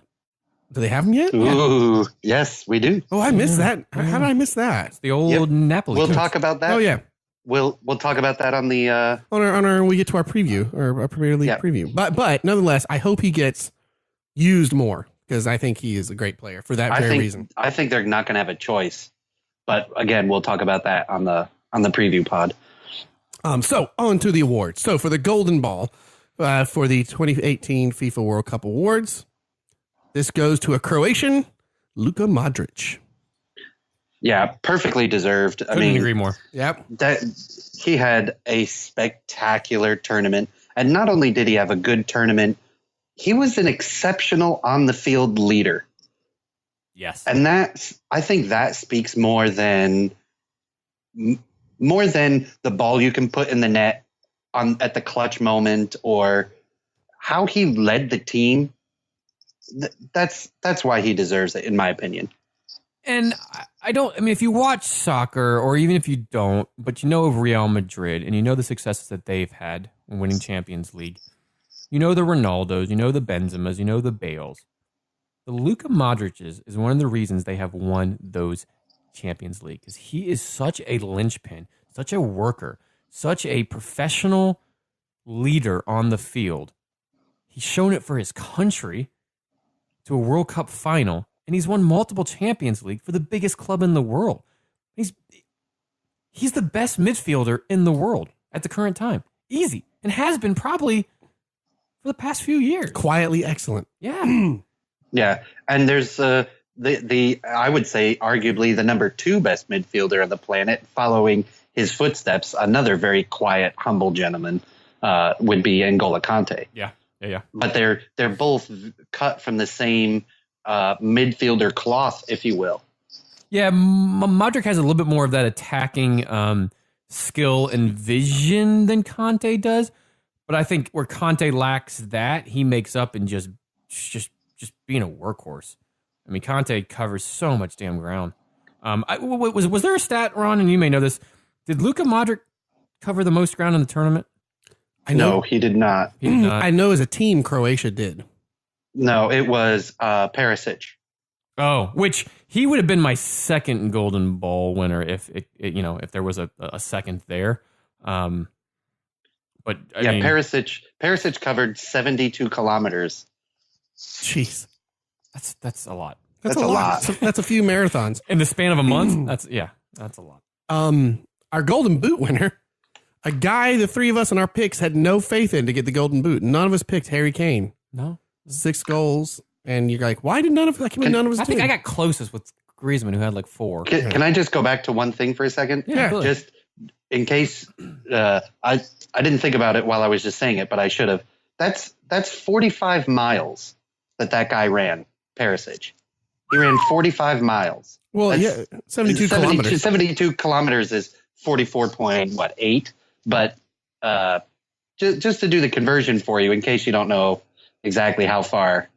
Do they have him yet? Ooh, yes, we do. Oh, I missed that. How did I miss that? It's the old Napoli. We'll coach. talk about that. Oh, yeah. We'll talk about that on the On our we get to our preview, or our Premier League preview. But nonetheless, I hope he gets used more because I think he is a great player for that reason. I think they're not going to have a choice. But again, we'll talk about that on the preview pod. So on to the awards. So for the Golden Ball for the 2018 FIFA World Cup Awards, this goes to a Croatian, Luka Modric. Yeah, perfectly deserved. Couldn't agree more. Yep. That he had a spectacular tournament, and not only did he have a good tournament, he was an exceptional on the field leader. Yes. And I think that speaks more than the ball you can put in the net at the clutch moment or how he led the team. That's why he deserves it, in my opinion. And I mean, if you watch soccer, or even if you don't, but you know of Real Madrid, and you know the successes that they've had in winning Champions League, you know the Ronaldos, you know the Benzemas, you know the Bales. The Luka Modric is one of the reasons they have won those Champions League, because he is such a linchpin, such a worker, such a professional leader on the field. He's shown it for his country to a World Cup final. And he's won multiple Champions League for the biggest club in the world. He's the best midfielder in the world at the current time. Easy. And has been probably for the past few years. Quietly excellent. Yeah. Yeah. And there's the I would say arguably the number 2 best midfielder on the planet, following his footsteps. Another very quiet, humble gentleman would be N'Golo Kante. Yeah. But they're both cut from the same midfielder cloth, if you will. Yeah, Modric has a little bit more of that attacking skill and vision than Conte does, but I think where Conte lacks that, he makes up in just being a workhorse. I mean, Conte covers so much damn ground. Was there a stat, Ron, and you may know this? Did Luka Modric cover the most ground in the tournament? No, he did not. I know as a team, Croatia did. No, it was Perisic. Oh, which he would have been my second Golden Ball winner if if there was a second there. But I mean, Perisic covered 72 kilometers. Jeez, that's a lot. That's a lot. That's a few marathons In the span of a month. That's a lot. Our Golden Boot winner, a guy the three of us in our picks had no faith in to get the Golden Boot. None of us picked Harry Kane. No. 6 goals, and you're like, why did none of us? I think I got closest with Griezmann, who had like 4. Can I just go back to one thing for a second? Yeah. Just in case I didn't think about it while I was just saying it, but I should have. That's 45 miles that guy ran. Perisic. He ran 45 miles. Well, that's, 72 kilometers. 72 kilometers is 44.8. But just to do the conversion for you, in case you don't know exactly how far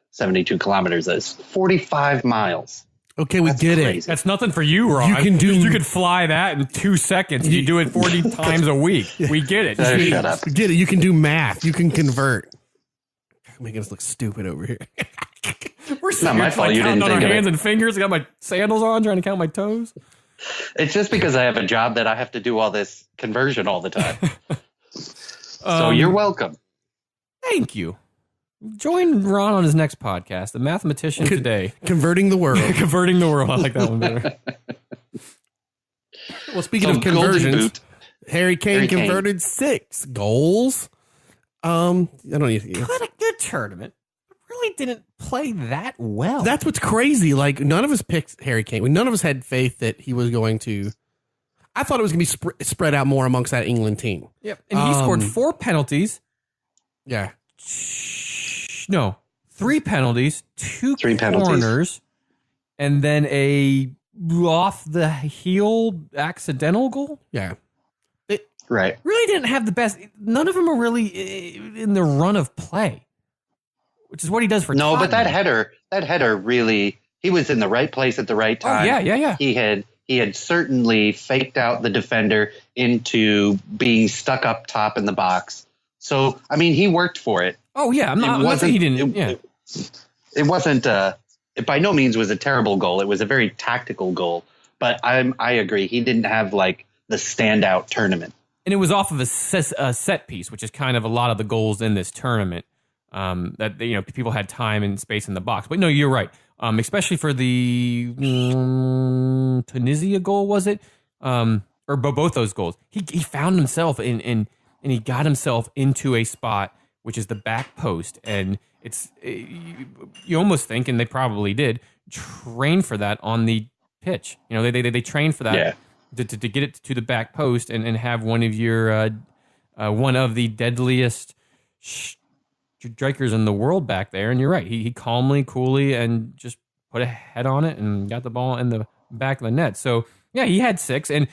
72 kilometers is, 45 miles. Okay, we get it. That's nothing for you, Ron. You could fly that in 2 seconds. You do it 40 times a week. We get it. Shut up. We get it. You can do math. You can convert. Making us look stupid over here. We're not my fault. You didn't on our think of hands it. and fingers. I got my sandals on, trying to count my toes. It's just because I have a job that I have to do all this conversion all the time. So you're welcome. Thank you. Join Ron on his next podcast, The Mathematician Today. Converting the world. Converting the world. I like that one better. Well, speaking of conversions, Harry Kane converted 6 goals. I don't need to. Had a good tournament. Really didn't play that well. That's what's crazy. Like, none of us picked Harry Kane. None of us had faith that he was going to. I thought it was going to be spread out more amongst that England team. Yep. And he scored 4 penalties. Yeah. No, 3 penalties, 2 corners, and then a off the heel accidental goal. Yeah. Right. Really didn't have the best. None of them are really in the run of play, which is what he does for Tottenham. But that header really, he was in the right place at the right time. Oh, yeah. He he had certainly faked out the defender into being stuck up top in the box. So, I mean, he worked for it. Oh, yeah. I'm not saying he didn't. It wasn't, it by no means was a terrible goal. It was a very tactical goal. But I agree. He didn't have like the standout tournament. And it was off of a set piece, which is kind of a lot of the goals in this tournament. That people had time and space in the box. But no, you're right. Especially for the Tunisia goal, was it? Or both those goals. He found himself and he got himself into a spot which is the back post, and you almost think, and they probably did, train for that on the pitch. They trained for that. Yeah. To get it to the back post and have one of your one of the deadliest strikers in the world back there. And you're right. He calmly, coolly, and just put a head on it and got the ball in the back of the net. So, yeah, he had 6. And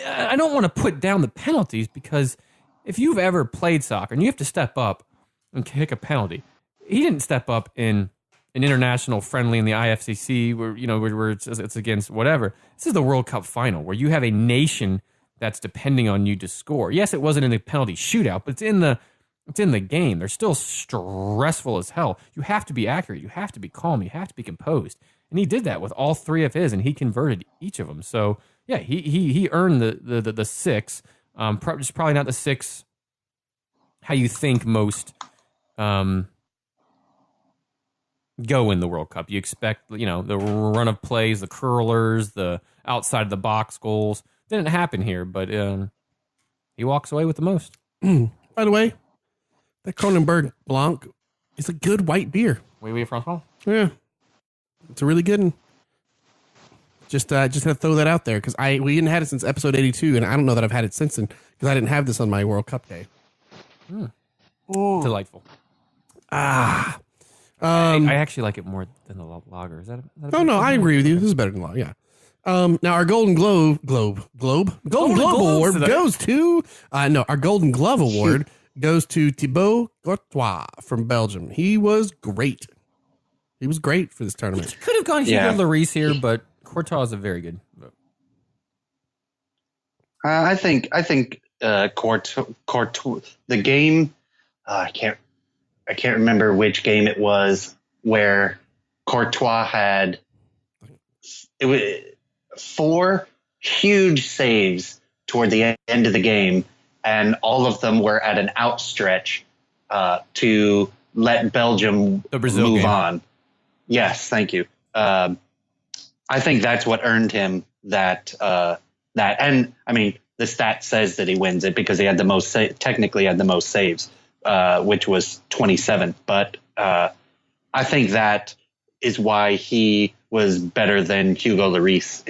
I don't want to put down the penalties, because if you've ever played soccer and you have to step up and kick a penalty, he didn't step up in an international friendly in the IFCC where it's against whatever. This is the World Cup final where you have a nation that's depending on you to score. Yes, it wasn't in the penalty shootout, but it's in the game. They're still stressful as hell. You have to be accurate. You have to be calm. You have to be composed. And he did that with all 3 of his, and he converted each of them. So yeah, he earned the 6. Just probably not the 6 how you think most go in the World Cup. You expect, the run of plays, the curlers, the outside of the box goals. Didn't happen here, but he walks away with the most. By the way, that Kronenberg Blanc is a good white beer. Oui, Francois. Yeah, it's a really good one. Just had to throw that out there, because we hadn't had it since episode 82, and I don't know that I've had it since then, because I didn't have this on my World Cup day. Delightful. I actually like it more than the lager. Is that no, I agree with you. This is better than lager. Yeah. Now our Golden Globe Award goes to our Golden Glove Award goes to Thibaut Courtois from Belgium. He was great. He was great for this tournament. Could have gone Hugo Lloris here, but Courtois is a very good vote. I think Courtois, the game. I can't remember which game it was where Courtois had 4 huge saves toward the end of the game, and all of them were at an outstretch to let Belgium move on. Yes, thank you. I think that's what earned him that. And I mean, the stat says that he wins it because he had the most technically had the most saves, which was 27. But I think that is why he was better than Hugo Lloris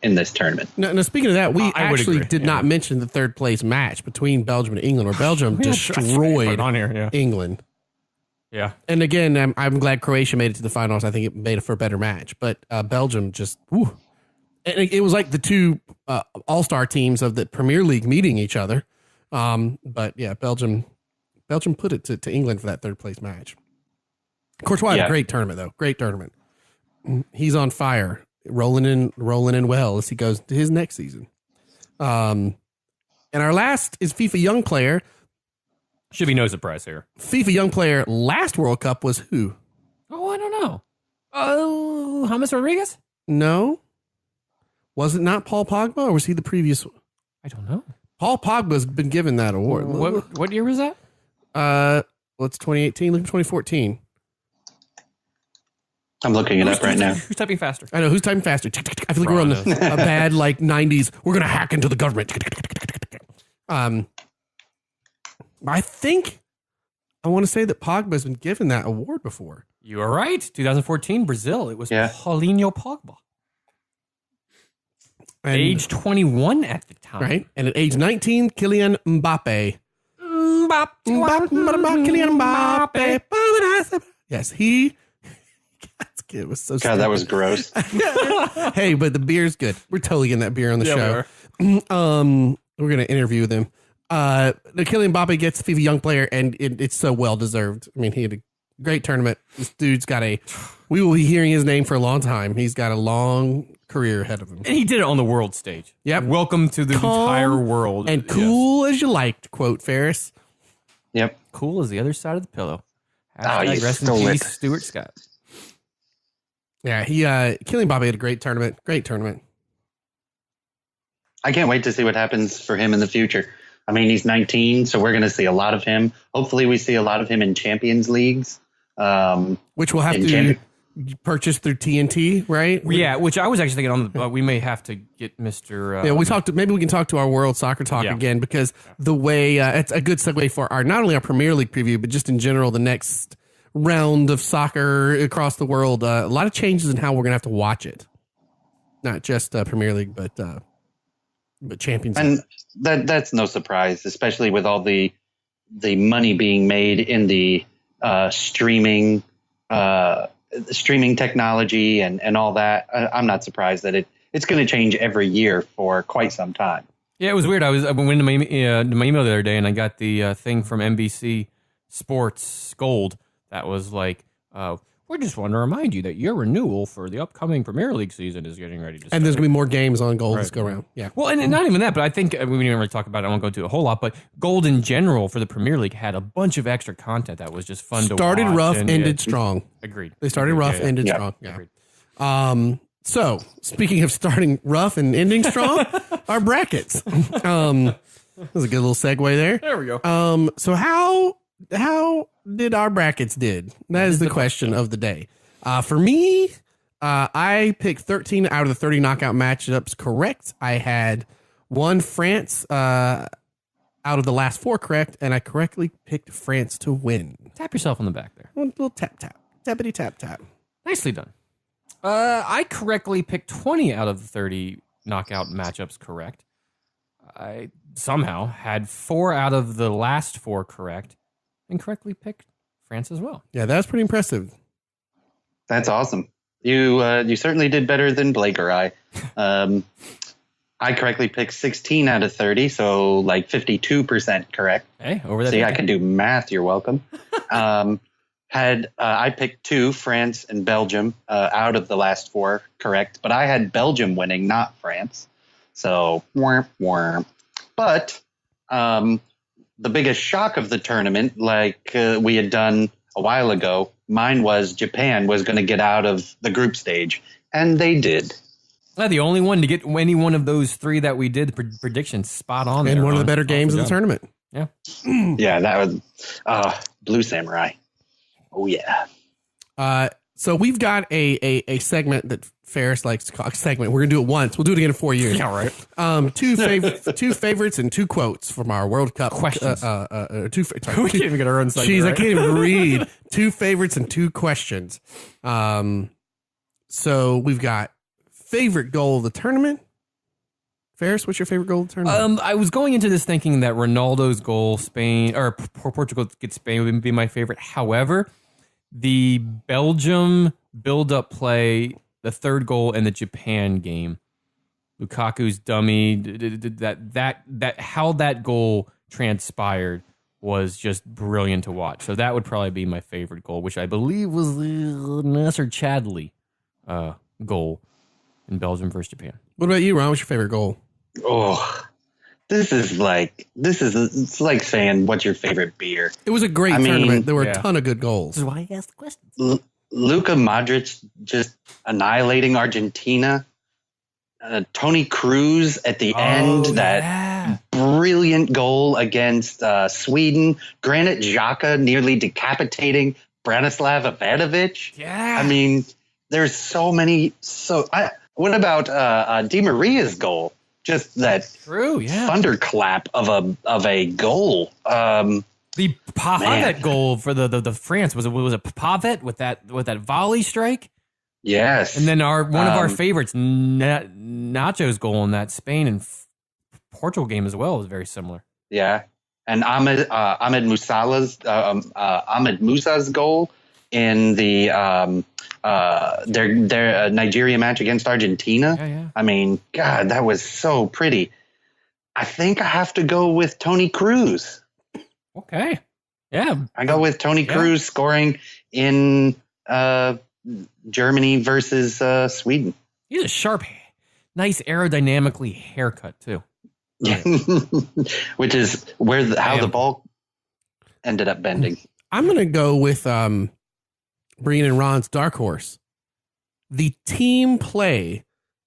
in this tournament. Now speaking of that, we actually did not mention the 3rd place match between Belgium and England, where Belgium destroyed England. Yeah. And again, I'm glad Croatia made it to the finals. I think it made it for a better match. But Belgium just, and it was like the 2 all-star teams of the Premier League meeting each other. But yeah, Belgium put it to England for that 3rd place match. Courtois had a great tournament, though. Great tournament. He's on fire, rolling in well as he goes to his next season. And our last is FIFA Young Player. Should be no surprise here. FIFA Young Player last World Cup was who? Oh, I don't know. Oh, James Rodriguez? No. Was it not Paul Pogba, or was he the previous one? I don't know. Paul Pogba's been given that award. What year was that? It's 2018. Look at 2014. I'm looking it up right now. Who's typing faster? I know. Who's typing faster? I feel like we're on a bad, 90s. We're going to hack into the government. I think I want to say that Pogba's been given that award before. You are right. 2014, Brazil. It was Paulinho Pogba. And age 21 at the time. Right. And at age 19, Kylian Mbappe. Kylian Mbappe. Yes, he... It was so God, that was gross. Hey, but the beer's good. We're totally getting that beer on the show. We're going to interview them. The Kylian Mbappe gets FIFA Young Player, and it's so well deserved. I mean, he had a great tournament. This dude's got we will be hearing his name for a long time. He's got a long career ahead of him. And he did it on the world stage. Yep. Welcome to the Calm entire world. And cool as you like, to quote Ferris. Yep. Cool as the other side of the pillow. You Rest in stole peace, it. Stuart Scott. Yeah, Killing Bobby had a great tournament. Great tournament. I can't wait to see what happens for him in the future. I mean, he's 19, so we're going to see a lot of him. Hopefully we see a lot of him in Champions Leagues. Which we'll have to purchase through TNT, right? Yeah, which I was actually thinking we may have to get Mr. Yeah, maybe we can talk to our World Soccer Talk again, because the way it's a good segue for our not only our Premier League preview, but just in general the next round of soccer across the world. A lot of changes in how we're going to have to watch it. Not just Premier League, but Champions League. And that's no surprise, especially with all the money being made in the streaming technology and all that. I'm not surprised that it's going to change every year for quite some time. Yeah, it was weird. I went to my email the other day and I got the thing from NBC Sports Gold that was like, we just want to remind you that your renewal for the upcoming Premier League season is getting ready to start. And there's going to be more games on Gold this go around. Yeah. Well, and not even that, but I think we didn't really talk about it. I won't go into a whole lot, but Gold in general for the Premier League had a bunch of extra content that was just fun to watch. Started rough, ended strong. Agreed. They started rough, ended strong. Yeah. So, speaking of starting rough and ending strong, our brackets. That was a good little segue there. There we go. So how did our brackets did? That is the question of the day. For me, I picked 13 out of the 30 knockout matchups correct. I had one France out of the last 4 correct, and I correctly picked France to win. Tap yourself on the back there. One little tap, tappity tap, tap. Nicely done. I correctly picked 20 out of the 30 knockout matchups correct. I somehow had 4 out of the last 4 correct and correctly picked France as well. Yeah, that's pretty impressive. That's awesome. You certainly did better than Blake or I. I correctly picked 16 out of 30, so like 52% correct. Hey, over that. See, I can do math. You're welcome. I picked 2, France and Belgium, out of the last 4 correct, but I had Belgium winning, not France. So, womp. But the biggest shock of the tournament, like we had done a while ago, mine was Japan was going to get out of the group stage, and they did. The only one to get any one of those 3 that we did predictions spot on. And one of the better games of the tournament. Yeah. Yeah, that was Blue Samurai. Oh, yeah. So we've got a segment that Ferris likes to call a segment. We're going to do it once. We'll do it again in 4 years. Yeah, right. 2 favorites and 2 quotes from our World Cup questions. We can't even get our own segment. Jeez, right? I can't even read. 2 favorites and 2 questions. So we've got favorite goal of the tournament. Ferris, what's your favorite goal of the tournament? I was going into this thinking that Ronaldo's goal, Spain or Portugal gets Spain would be my favorite. However, the Belgium build-up play, the 3rd goal in the Japan game, Lukaku's dummy, that how that goal transpired was just brilliant to watch. So that would probably be my favorite goal, which I believe was the Nasser Chadli goal in Belgium versus Japan. What about you, Ron? What's your favorite goal? Oh, it's like saying, what's your favorite beer? It was a great tournament. There were a ton of good goals. This is why I asked the questions. Luka Modric just annihilating Argentina. Toni Kroos at the end, that brilliant goal against Sweden. Granit Xhaka nearly decapitating Branislav Ivanovic. Yeah. I mean, there's so many. What about Di Maria's goal? Just that thunderclap of a goal. The Pavet goal for the France was it Pavet with that volley strike? Yes. And then one of our favorites, Nacho's goal in that Spain and Portugal game as well was very similar. Yeah, and Ahmed Musa's goal in the their Nigeria match against Argentina. Yeah. I mean, God, that was so pretty. I think I have to go with Toni Kroos. Okay. Yeah. I go with Toni Kroos scoring in Germany versus Sweden. He's a nice aerodynamically haircut too. Which is how the ball ended up bending. I'm going to go with Breen and Ron's dark horse. The team play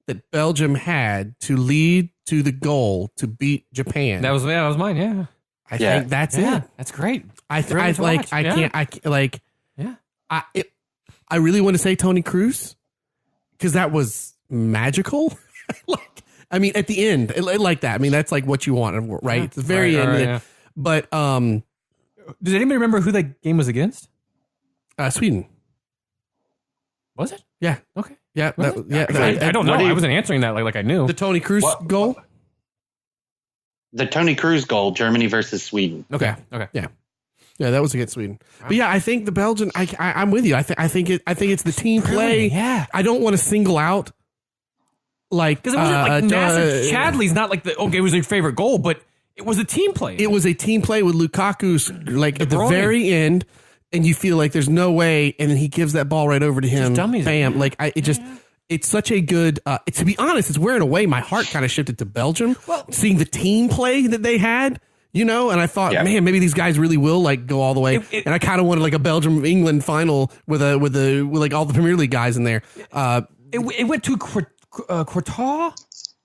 that Belgium had to lead to the goal to beat Japan. That was mine. Yeah, I think that's it. That's great. I really want to say Tony Cruz because that was magical. I mean, at the end, like that. I mean, that's like what you want, right? Yeah. It's the very end. Yeah. But does anybody remember who that game was against? Sweden. Was it? Yeah. Okay. Yeah. I don't know. I wasn't answering that like I knew. The Tony Cruz goal? The Tony Cruz goal, Germany versus Sweden. Okay. Yeah. Yeah, that was against Sweden. But yeah, I think the Belgian. I'm with you. I think it's the team play. Yeah. I don't want to single out because it wasn't like massive. Chadley's not like it was your favorite goal, but it was a team play. It was a team play with Lukaku's at the very end, and you feel like there's no way, and then he gives that ball right over to him. Bam! It's such a good. To be honest, it's wearing away. My heart kind of shifted to Belgium, seeing the team play that they had. And I thought, man, maybe these guys really will go all the way. And I kind of wanted a Belgium England final with all the Premier League guys in there. It went to Courtois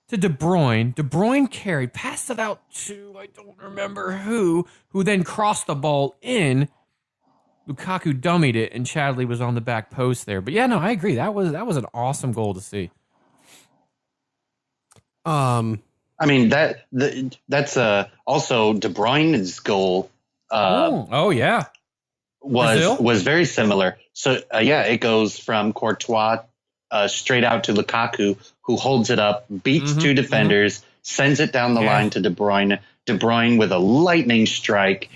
to De Bruyne. De Bruyne carried, passed it out to I don't remember who then crossed the ball in. Lukaku dummied it, and Chadley was on the back post there. But yeah, no, I agree. That was an awesome goal to see. I mean that's also De Bruyne's goal. Yeah, was very similar. So it goes from Courtois straight out to Lukaku, who holds it up, beats two defenders, sends it down the line to De Bruyne. De Bruyne with a lightning strike,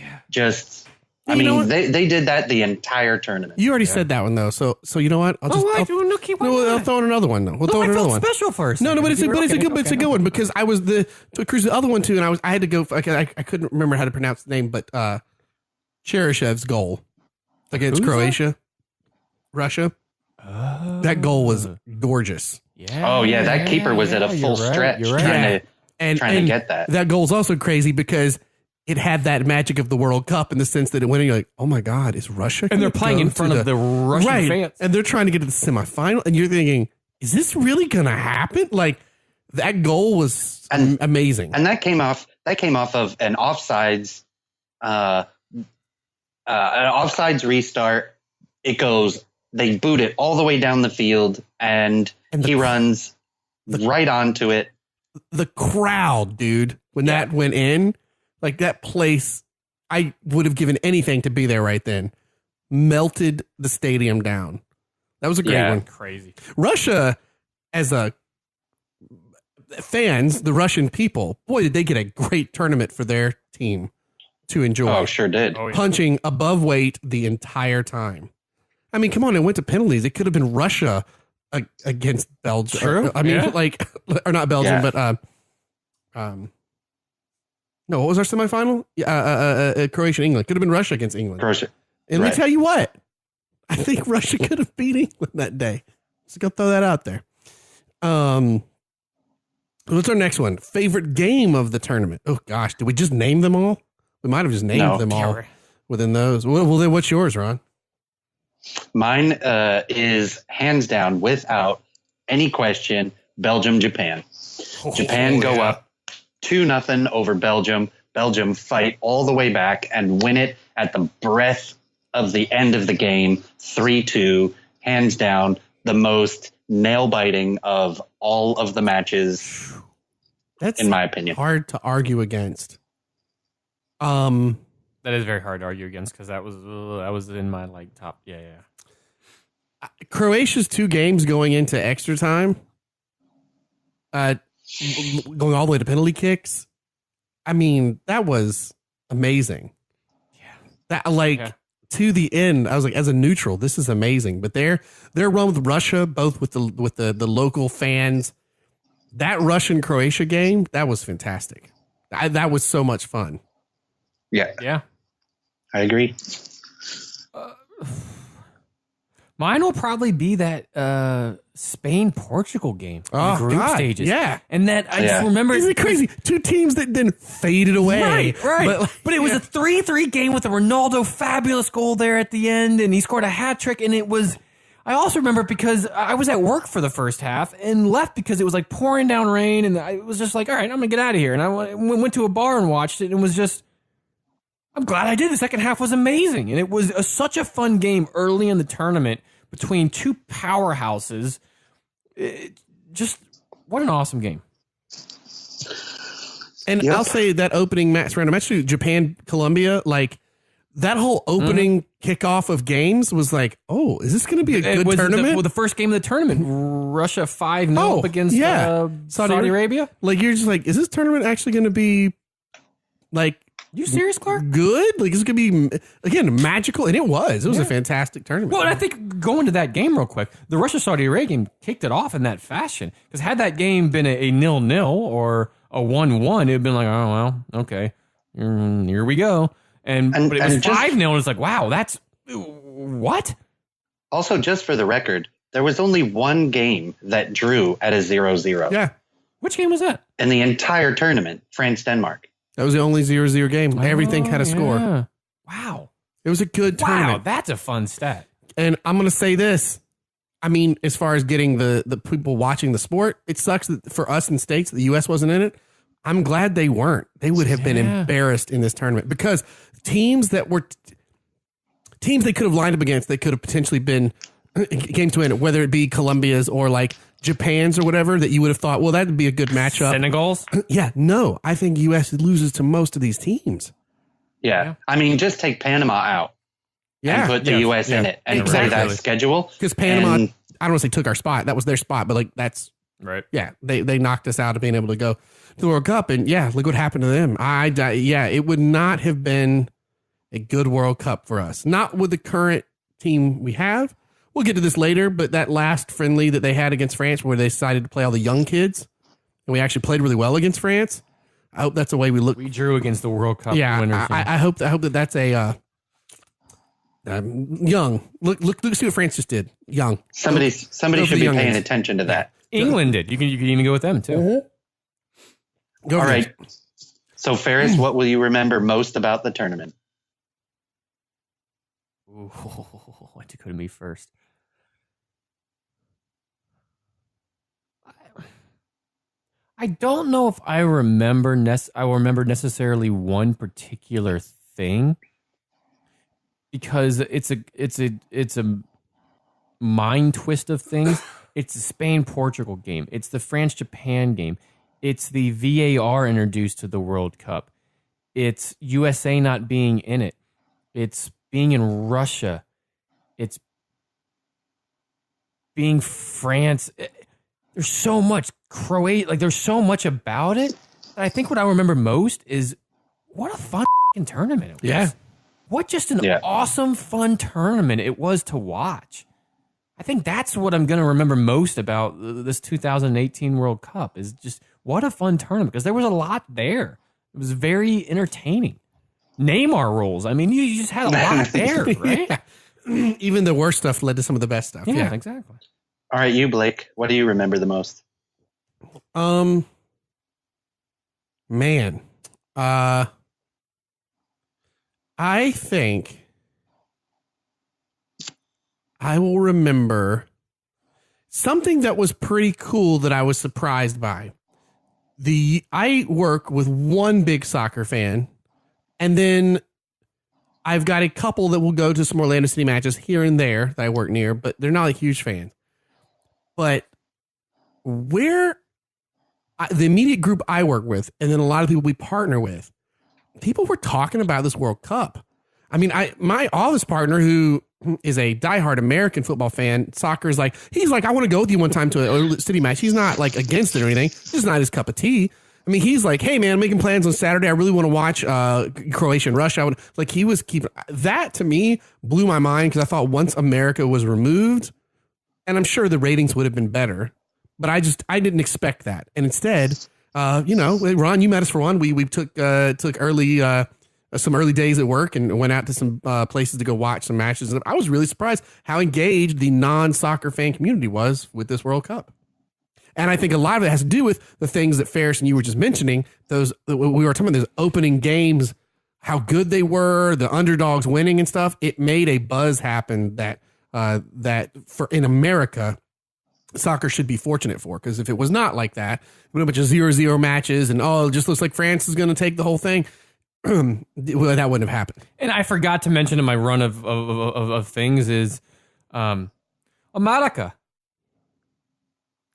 they did that the entire tournament. You already said that one though, so you know what? I'll throw in another one though. We'll throw in another one. Special first. No, but it's a good one because I was the other one too, and I had to go. I couldn't remember how to pronounce the name, but Cherishev's goal against Croatia, Russia. Oh. That goal was gorgeous. Yeah. Oh yeah, that keeper was at a full stretch trying to get that. That goal's also crazy because it had that magic of the World Cup in the sense that it went in, you're like, oh my God, is Russia? And they're playing in front of the Russian fans. And they're trying to get to the semifinal. And you're thinking, is this really going to happen? That goal was amazing. And that came off of an offsides restart. It goes, they boot it all the way down the field and he runs right onto it. The crowd, dude, when that went in, that place, I would have given anything to be there right then. Melted the stadium down. That was a great one. Crazy. Russia, as fans, the Russian people, boy, did they get a great tournament for their team to enjoy. Oh, sure did. Punching above weight the entire time. I mean, come on, it went to penalties. It could have been Russia against Belgium. True. Or not Belgium, but no, what was our semifinal? Croatia, England. Could have been Russia against England. Croatia. And let me tell you what, I think Russia could have beat England that day. Let's go throw that out there. What's our next one? Favorite game of the tournament? Oh gosh, did we just name them all? We might have just named them all within those. Well, then what's yours, Ron? Mine is hands down, without any question, Belgium, Japan. Japan go up 2-0 over Belgium. Belgium fight all the way back and win it at the breath of the end of the game, 3-2, hands down, the most nail-biting of all of the matches, that's in my opinion. Hard to argue against. That is very hard to argue against because that was in my top. Yeah. Croatia's 2 games going into extra time. Going all the way to penalty kicks. I mean, that was amazing. Yeah. That to the end, I was like, as a neutral, this is amazing. But their run with Russia, both with the local fans, that Russian Croatia game, that was fantastic. That was so much fun. Yeah. Yeah. I agree. Mine will probably be that Spain-Portugal game in the group stages. Yeah. And that I just remember. Isn't it crazy? Two teams that then faded away. Right. But it was a 3-3 game with a Ronaldo fabulous goal there at the end, and he scored a hat trick, and it was... I also remember because I was at work for the first half and left because it was like pouring down rain, and I was just like, all right, I'm going to get out of here. And I went to a bar and watched it, and was just... I'm glad I did. The second half was amazing, and it was such a fun game early in the tournament between two powerhouses. Just what an awesome game. And I'll say that opening random match to Japan, Colombia, like that whole opening kickoff of games was like, oh, is this going to be a good tournament? The first game of the tournament, Russia 5-0 up against Saudi Arabia. Like you're just like, is this tournament actually going to be like? You serious, Clark? Good? Like, it's going to be, again, magical. And it was. It was a fantastic tournament. Well, and I think going to that game real quick, the Russia-Saudi Arabia game kicked it off in that fashion. Because had that game been a 0-0 or a 1-1, it would have been like, oh, well, okay. Here we go. But it was 5-0. It's like, wow, that's... What? Also, just for the record, there was only one game that drew at a 0-0. Yeah. Which game was that? In the entire tournament, France-Denmark. That was the only 0-0 game. Everything had a score. Yeah. Wow. It was a good tournament. Wow, that's a fun stat. And I'm going to say this. I mean, as far as getting the people watching the sport, it sucks that for us in the States, the U.S. wasn't in it. I'm glad they weren't. They would have been embarrassed in this tournament because teams they could have lined up against, they could have potentially been games to win it, whether it be Colombia's or like Japan's or whatever, that you would have thought, well, that'd be a good matchup. Senegal's? Yeah, no, I think U.S. loses to most of these teams. Yeah. I mean, just take Panama out and put the U.S. in it and play that schedule. Because Panama, I don't want to say took our spot. That was their spot, but like that's, right. Yeah, they knocked us out of being able to go to the World Cup. And yeah, look what happened to them. It would not have been a good World Cup for us. Not with the current team we have. We'll get to this later, but that last friendly that they had against France where they decided to play all the young kids, and we actually played really well against France. I hope that's the way we look. We drew against the World Cup winners. I hope that that's a young. Look, see what France just did. Young. Somebody should be paying attention to that. England did. You can even go with them too. Mm-hmm. All right. So Ferris, what will you remember most about the tournament? Ooh, I had to go to me first. I don't know if I remember necessarily one particular thing, because it's a mind twist of things. It's the Spain-Portugal game. It's the France-Japan game. It's the VAR introduced to the World Cup. It's USA not being in it. It's being in Russia. It's being France. There's so much there's so much about it. I think what I remember most is what a fun tournament it was. Yeah. What just an awesome, fun tournament it was to watch. I think that's what I'm going to remember most about this 2018 World Cup is just what a fun tournament, because there was a lot there. It was very entertaining. Neymar rules. I mean, you just had a lot there, right? Yeah. Even the worst stuff led to some of the best stuff. Yeah, exactly. All right, you, Blake, what do you remember the most? Man, I think I will remember something that was pretty cool that I was surprised by. I work with one big soccer fan, and then I've got a couple that will go to some Orlando City matches here and there that I work near, but they're not like huge fans. But the immediate group I work with, and then a lot of people we partner with, people were talking about this World Cup. I mean, my office partner, who is a diehard American football fan, soccer is like, he's like, I want to go with you one time to a city match. He's not like against it or anything. It's not his cup of tea. I mean, he's like, hey man, I'm making plans on Saturday. I really want to watch Croatia and Russia. He was keeping that. To me, blew my mind, because I thought once America was removed, and I'm sure the ratings would have been better, but I didn't expect that. And instead, Ron, you met us for one. We took early some early days at work and went out to some places to go watch some matches. And I was really surprised how engaged the non-soccer fan community was with this World Cup. And I think a lot of it has to do with the things that Ferris and you were just mentioning. We were talking about those opening games, how good they were, the underdogs winning and stuff. It made a buzz happen that for in America, soccer should be fortunate for, because if it was not like that, a bunch of 0-0 matches and it just looks like France is going to take the whole thing. Well, that wouldn't have happened. And I forgot to mention in my run of things is America.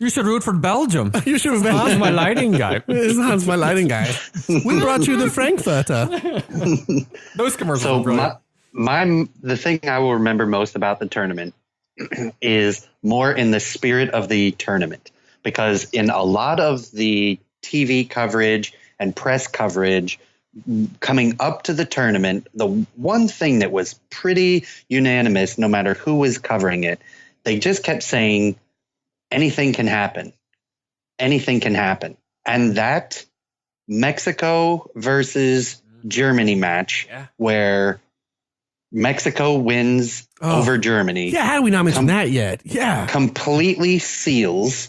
You should root for Belgium. You should have Hans, my lighting guy. It's Hans, my lighting guy. We brought you the Frankfurter. Those commercials. So are brilliant. the thing I will remember most about the tournament is more in the spirit of the tournament, because in a lot of the TV coverage and press coverage coming up to the tournament, the one thing that was pretty unanimous, no matter who was covering it, they just kept saying, anything can happen. Anything can happen. And that Mexico versus Germany match, where Mexico wins over Germany. Yeah, how do we not mention that yet? Yeah. Completely seals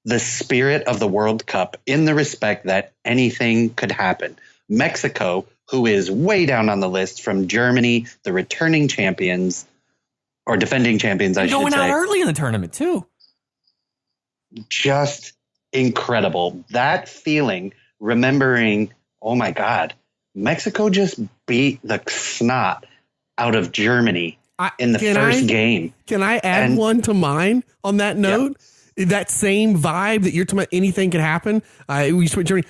the spirit of the World Cup in the respect that anything could happen. Mexico, who is way down on the list from Germany, the returning champions, or defending champions, I should say. Going out early in the tournament, too. Just incredible. That feeling, remembering, oh my God, Mexico just beat the snot out of Germany in the first game. Can I add one to mine on that note? Yeah. That same vibe that you're talking about, anything can happen. We spent Germany.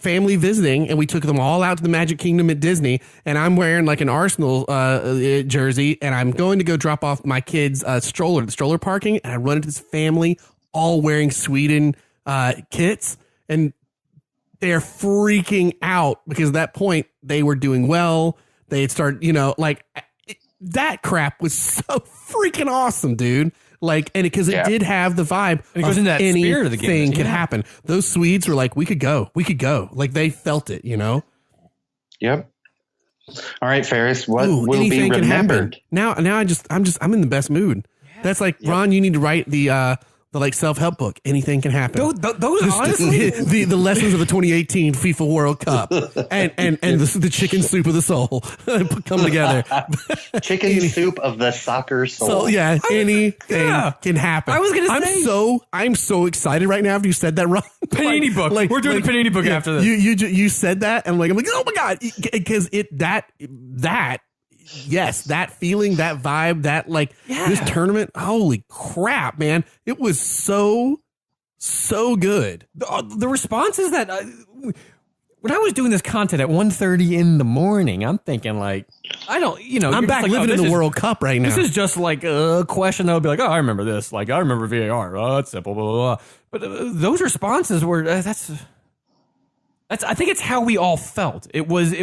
Family visiting, and we took them all out to the Magic Kingdom at Disney, and I'm wearing like an Arsenal jersey, and I'm going to go drop off my kids' the stroller parking, and I run into this family all wearing Sweden kits, and they're freaking out because at that point they were doing well. They had started, that crap was so freaking awesome, dude. Like, and because it did have the vibe, and it goes in that spirit of the game. Anything could happen. Those Swedes were like, we could go. Like they felt it, Yep. All right, Ferris, what will be remembered? Now I'm in the best mood. Yeah. That's like, Ron, you need to write the self-help book. Anything can happen. Those honestly, the lessons of the 2018 FIFA World Cup and the chicken soup of the soul come together. Chicken soup of the soccer soul. So anything can happen. I was gonna say, I'm so excited right now after you said that, Ron. Panini book. We're doing the Panini book after this. You said that, and I'm like, oh my God, because yes, that feeling, that vibe, this tournament, holy crap, man. It was so good. The responses that when I was doing this content at 1:30 in the morning, I'm thinking like, I'm back living in the World Cup right now. This is just like a question that would be like, oh, I remember this. Like, I remember VAR. Oh, that's simple, blah, blah, blah. But those responses were, I think it's how we all felt. It was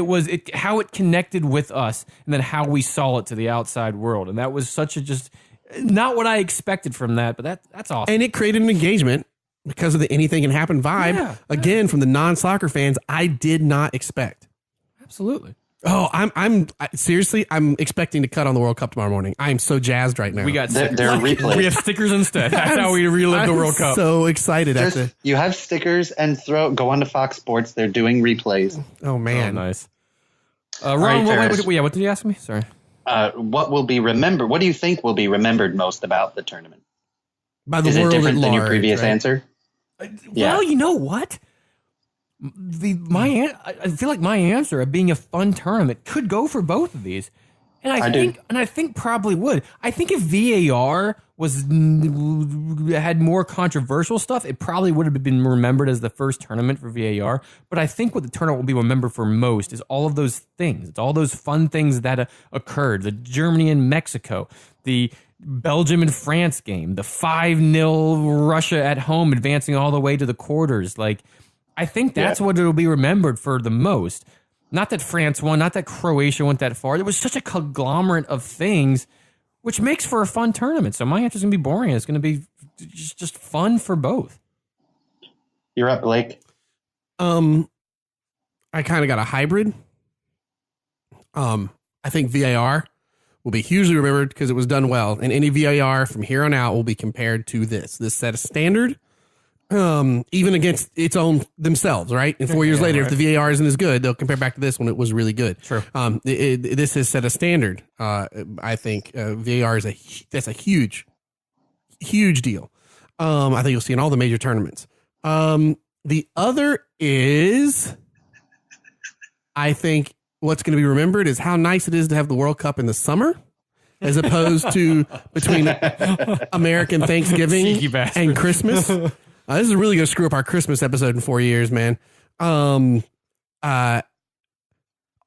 how it connected with us, and then how we saw it to the outside world. And that was such a just not what I expected from that, but that's awesome. And it created an engagement because of the anything can happen vibe. Again, from the non-soccer fans, I did not expect. Absolutely. Oh, I'm seriously, I'm expecting to cut on the World Cup tomorrow morning. I am so jazzed right now. We got replays. We have stickers instead. That's how we relive the World Cup. So excited. You have stickers and go on to Fox Sports. They're doing replays. Oh man, nice. Ron, what did you ask me? Sorry. What will be remembered? What do you think will be remembered most about the tournament? By the Is world it different at than your large, previous right? answer? Well, you know what? I feel like my answer of being a fun tournament could go for both of these, and I think probably would. I think if VAR had more controversial stuff, it probably would have been remembered as the first tournament for VAR. But I think what the tournament will be remembered for most is all of those things. It's all those fun things that occurred. The Germany and Mexico, the Belgium and France game, the 5-0 Russia at home advancing all the way to the quarters. Like, I think that's what it'll be remembered for the most. Not that France won, not that Croatia went that far. It was such a conglomerate of things, which makes for a fun tournament. So my answer is going to be boring. It's going to be just fun for both. You're up, Blake. I kind of got a hybrid. I think VAR will be hugely remembered because it was done well, and any VAR from here on out will be compared to this set a standard, even against its own themselves, right? And 4 years later, if the VAR isn't as good, they'll compare back to this when it was really good. Sure. This has set a standard. I think VAR that's a huge deal. I think you'll see in all the major tournaments. The other is, I think what's going to be remembered is how nice it is to have the World Cup in the summer, as opposed to between American Thanksgiving and Christmas. This is really going to screw up our Christmas episode in 4 years, man.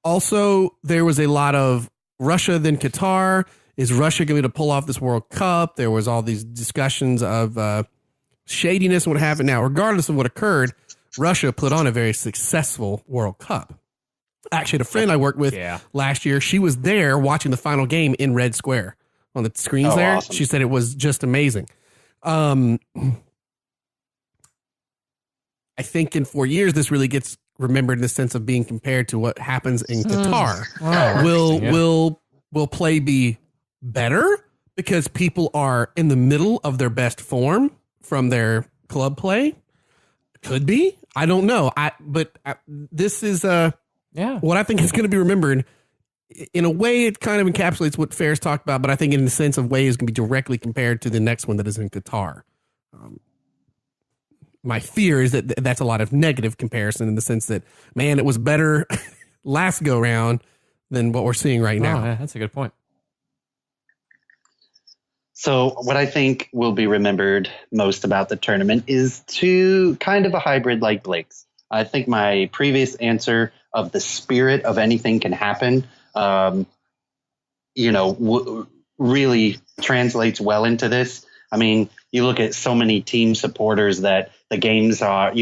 Also, there was a lot of Russia, then Qatar. Is Russia going to pull off this World Cup? There was all these discussions of shadiness and what happened. Now, regardless of what occurred, Russia put on a very successful World Cup. Actually, a friend I worked with last year, she was there watching the final game in Red Square on the screens there. Awesome. She said it was just amazing. I think in 4 years, this really gets remembered in the sense of being compared to what happens in Qatar. Will play be better because people are in the middle of their best form from their club play? Could be. I don't know. This is what I think is going to be remembered. In a way, it kind of encapsulates what Ferris talked about, but I think in the sense of way is going to be directly compared to the next one that is in Qatar. My fear is that that's a lot of negative comparison in the sense that, man, it was better last go round than what we're seeing right now. Yeah, that's a good point. So what I think will be remembered most about the tournament is to kind of a hybrid like Blake's. I think my previous answer of the spirit of anything can happen, really translates well into this. I mean, you look at so many team supporters that the games are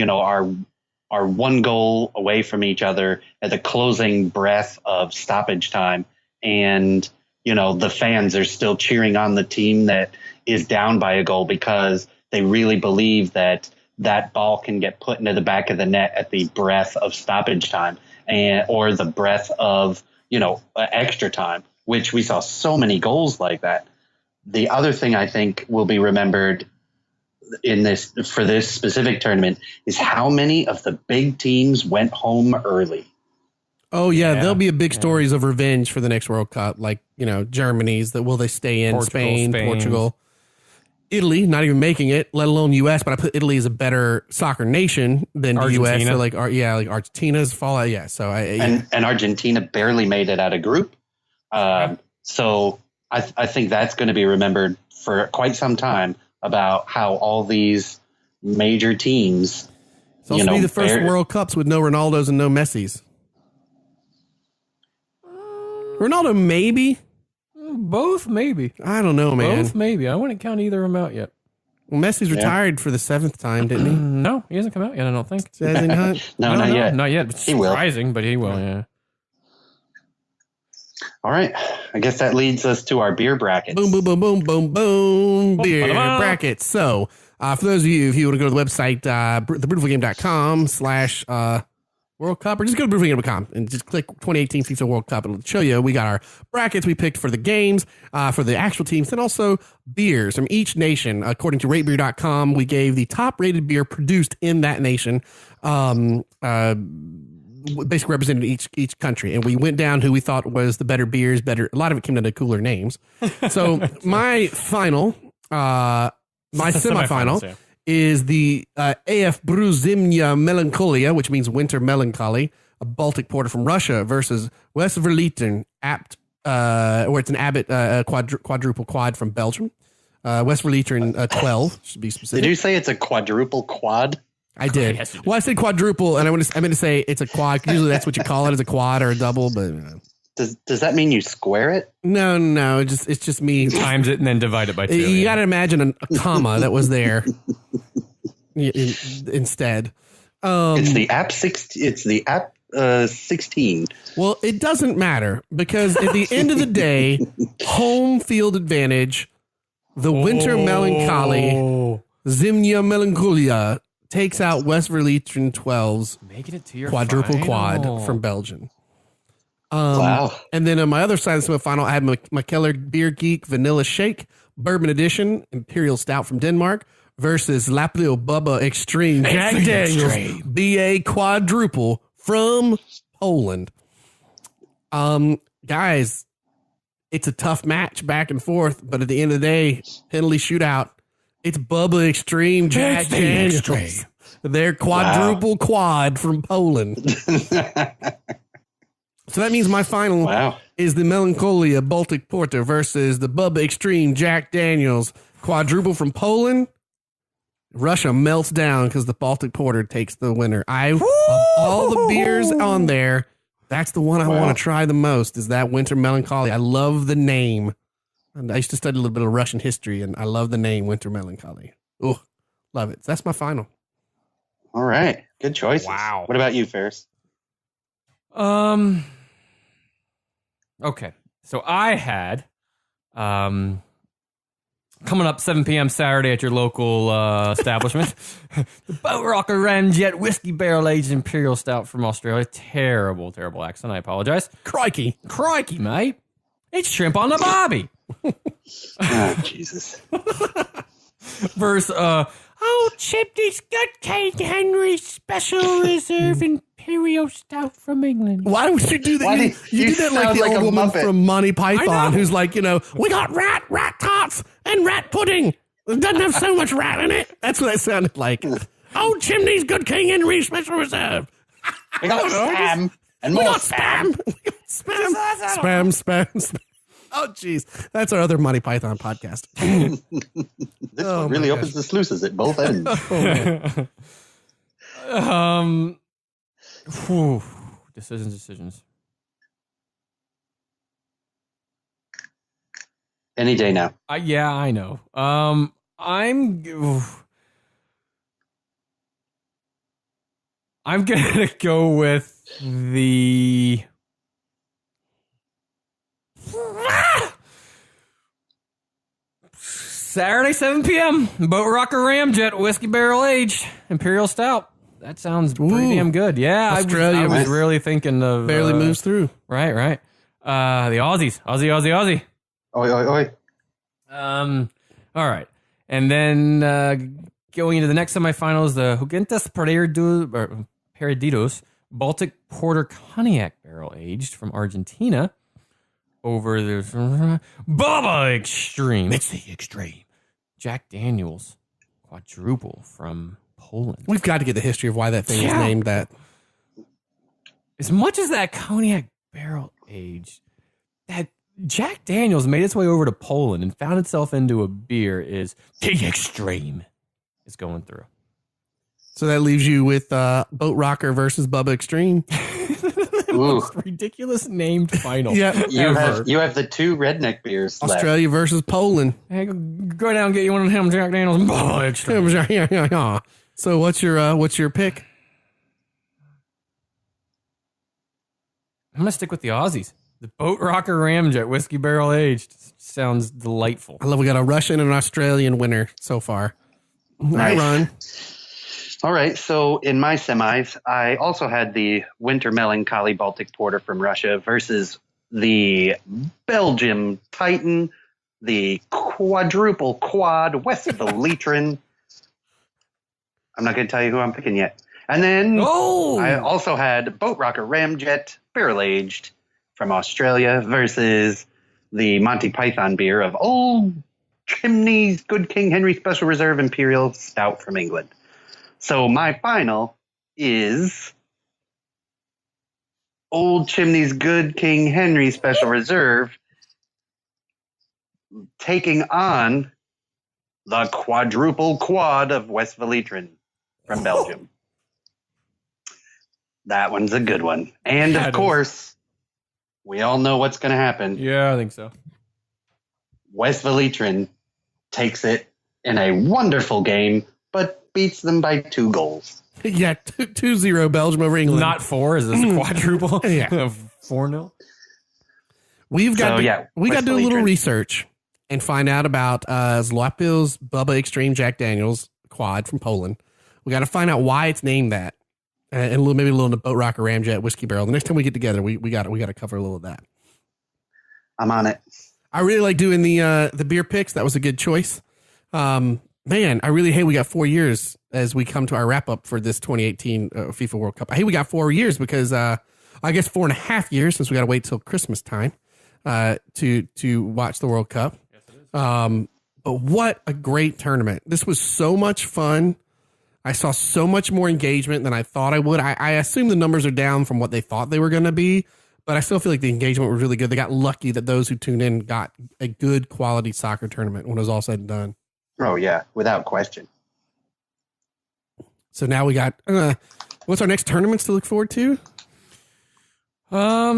one goal away from each other at the closing breath of stoppage time. And, the fans are still cheering on the team that is down by a goal because they really believe that ball can get put into the back of the net at the breath of stoppage time or the breath of, extra time, which we saw so many goals like that. The other thing I think will be remembered for this specific tournament is how many of the big teams went home early. Oh yeah, there'll be a big stories of revenge for the next World Cup, like Germany's. That will they stay in Spain, Portugal, Italy, not even making it, let alone U.S. But I put Italy as a better soccer nation than the U.S. So like Argentina's fallout. Yeah, so and Argentina barely made it out of group. So I think that's going to be remembered for quite some time about how all these major teams. It's also be the first World Cups with no Ronaldos and no Messis. Ronaldo, maybe. Both, maybe. I don't know, man. Both, maybe. I wouldn't count either of them out yet. Well, Messi's retired for the 7th time, didn't he? No, he hasn't come out yet, I don't think. No, not yet. Not yet. It's surprising, but he will, yeah. All right. I guess that leads us to our beer brackets. Boom, boom, boom, boom, boom, boom. Beer brackets. So, for those of you, if you want to go to the website, thebrutifulgame.com/World Cup, or just go to brewtifulgame.com and just click 2018 FIFA World Cup. It'll show you. We got our brackets we picked for the games, for the actual teams, and also beers from each nation. According to ratebeer.com, we gave the top rated beer produced in that nation, basically represented each country. And we went down who we thought was the better beers, a lot of it came down to cooler names. So my final, my semifinal is the AF Bruzimnia Melancholia, which means winter melancholy, a Baltic porter from Russia, versus Westverlieten Abt, where it's an Abbott quadruple quad from Belgium. Westverlieten 12 should be specific. Did you say it's a quadruple quad? I did. Well, I said quadruple, and I meant to say it's a quad. Usually that's what you call it, as a quad or a double, but. Does that mean you square it? No. It's just me times it and then divide it by 2. You got to imagine a comma that was there instead. It's the app 16. It's the app 16. Well, it doesn't matter because at the end of the day, home field advantage, the winter melancholy, Zimnia Melancholia takes out Westverlieten 12's making it to your quadruple final. quad from Belgium. Wow. And then on my other side of the semifinal, I had my Keller Beer Geek Vanilla Shake Bourbon Edition Imperial Stout from Denmark versus Lapio Bubba Extreme Jack Daniels BA Quadruple from Poland. Guys, it's a tough match back and forth, but at the end of the day, penalty shootout. It's Bubba Extreme Jack Daniels. They're quadruple quad from Poland. So that means my final is the Melancholia Baltic Porter versus the Bubba Extreme Jack Daniels quadruple from Poland. Russia melts down because the Baltic Porter takes the winner. Of all the beers on there, that's the one I want to try the most, is that Winter Melancholy. I love the name. And I used to study a little bit of Russian history, and I love the name Winter Melancholy. Oh, love it. So that's my final. All right. Good choice. Wow. What about you, Ferris? Okay. So I had coming up 7 p.m. Saturday at your local establishment, the Boat Rocker Ramjet Whiskey Barrel Aged Imperial Stout from Australia. Terrible accent. I apologize. Crikey, mate. It's shrimp on the barbie. Oh, Jesus. Versus Chimney's Good King Henry Special Reserve Imperial Stout from England. Why would you do that? You did that like the old woman from Monty Python who's like, we got rat tots, and rat pudding. It doesn't have so much rat in it. That's what that sounded like. Oh, Chimney's Good King Henry Special Reserve. We got spam and more spam. Spam. Oh, jeez. That's our other Monty Python podcast. This one really opens the sluices at both ends. Decisions. Any day now. Yeah, I know. I'm gonna go with the Saturday 7 p.m. Boat Rocker Ramjet Whiskey Barrel Aged Imperial Stout. That sounds pretty damn good. Yeah, Australia I was really thinking of barely moves through. Right. The Aussies, Aussie. Oi. All right, and then going into the next semifinals, the Hugentas Perdidos Baltic Porter Cognac Barrel Aged from Argentina over the Bubba Extreme. It's the Extreme. Jack Daniels Quadruple from Poland. We've got to get the history of why that thing is named that. As much as that cognac barrel aged, that Jack Daniels made its way over to Poland and found itself into a beer is the Extreme is going through. So that leaves you with Boat Rocker versus Bubba Extreme. The most ridiculous named final. Yeah, you have the two redneck beers Australia left. versus Poland. Hey, go down and get you one of them Jack Daniels. Bubba Extreme. Yeah. So what's your pick? I'm gonna stick with the Aussies. The Boat Rocker Ramjet Whiskey Barrel Aged sounds delightful. I love we got a Russian and an Australian winner so far. Nice. Run. All right, so in my semis, I also had the Winter Melancholy Baltic Porter from Russia versus the Belgium Titan, the Quadruple Quad Westphalitrin. I'm not going to tell you who I'm picking yet. And then I also had Boat Rocker Ramjet Barrel Aged from Australia versus the Monty Python beer of Old Chimney's Good King Henry Special Reserve Imperial Stout from England. So my final is Old Chimney's Good King Henry Special Reserve taking on the Quadruple Quad of Westphalitrin from Belgium. That one's a good one. And of course, we all know what's going to happen. Yeah, I think so. Westphalitrin takes it in a wonderful game, but beats them by 2 goals. Yeah, 2-0 Belgium over England. Not 4. Is this a quadruple? Yeah. 4-0. We got to do a little research and find out about Zlopil's Bubba Extreme Jack Daniels quad from Poland. We got to find out why it's named that. and maybe a little Boat Rocker Ramjet Whiskey Barrel. The next time we get together, we got to cover a little of that. I'm on it. I really like doing the beer picks. That was a good choice. Man, I really hate we got 4 years as we come to our wrap up for this 2018 FIFA World Cup. I hate we got 4 years because I guess 4.5 years since we got to wait till Christmas time to watch the World Cup. Yes, it is. But what a great tournament. This was so much fun. I saw so much more engagement than I thought I would. I assume the numbers are down from what they thought they were going to be, but I still feel like the engagement was really good. They got lucky that those who tuned in got a good quality soccer tournament when it was all said and done. Oh, yeah, without question. So now we got, what's our next tournaments to look forward to? Oh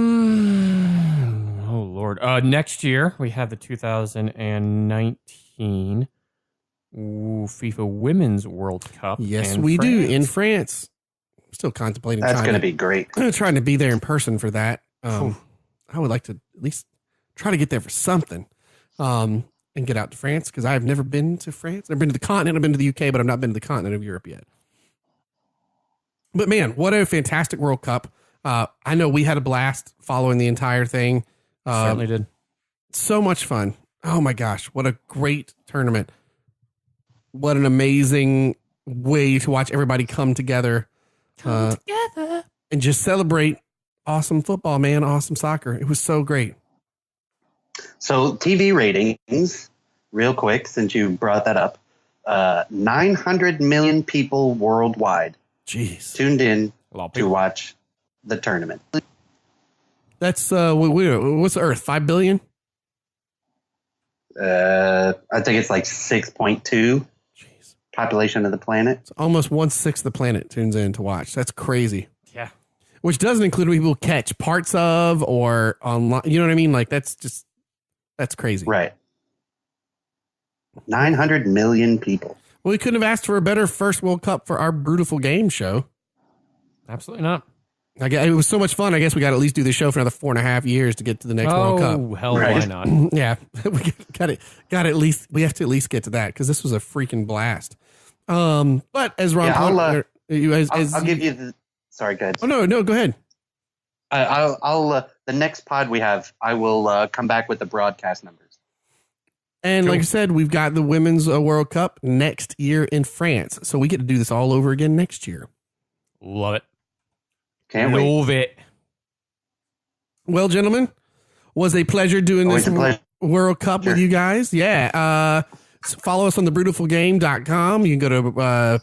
Lord. Next year we have the 2019 FIFA Women's World Cup. Yes, we do in France. I'm still contemplating. That's going to be great. I'm trying to be there in person for that. I would like to at least try to get there for something, and get out to France because I've never been to France. I've been to the continent. I've been to the UK, but I've not been to the continent of Europe yet. But man, what a fantastic World Cup. I know we had a blast following the entire thing. Certainly did. So much fun. Oh my gosh. What a great tournament. What an amazing way to watch everybody come together. And just celebrate awesome football, man. Awesome soccer. It was so great. So TV ratings, real quick, since you brought that up, 900 million people worldwide tuned in to watch the tournament. That's what's the Earth? 5 billion? I think it's like 6.2 population of the planet. It's almost 1/6 of the planet tunes in to watch. That's crazy. Yeah. Which doesn't include people catch parts of or online. You know what I mean? Like that's crazy. Right. 900 million people. Well, we couldn't have asked for a better first World Cup for our Brewtiful Game show. Absolutely not. It was so much fun. I guess we got to at least do the show for another 4.5 years to get to the next World Cup. Oh, hell, right. Why not? Yeah, we got at least. We have to at least get to that because this was a freaking blast. But as Ron, I'll give you the. Sorry, go ahead. Oh no, go ahead. I'll the next pod we have, I will come back with the broadcast numbers. And like I said, we've got the Women's World Cup next year in France, so we get to do this all over again next year. Love it. Can't wait. Love it. Well, gentlemen, was a pleasure doing this World Cup with you guys. Yeah. Follow us on the brewtifulgame.com. You can go to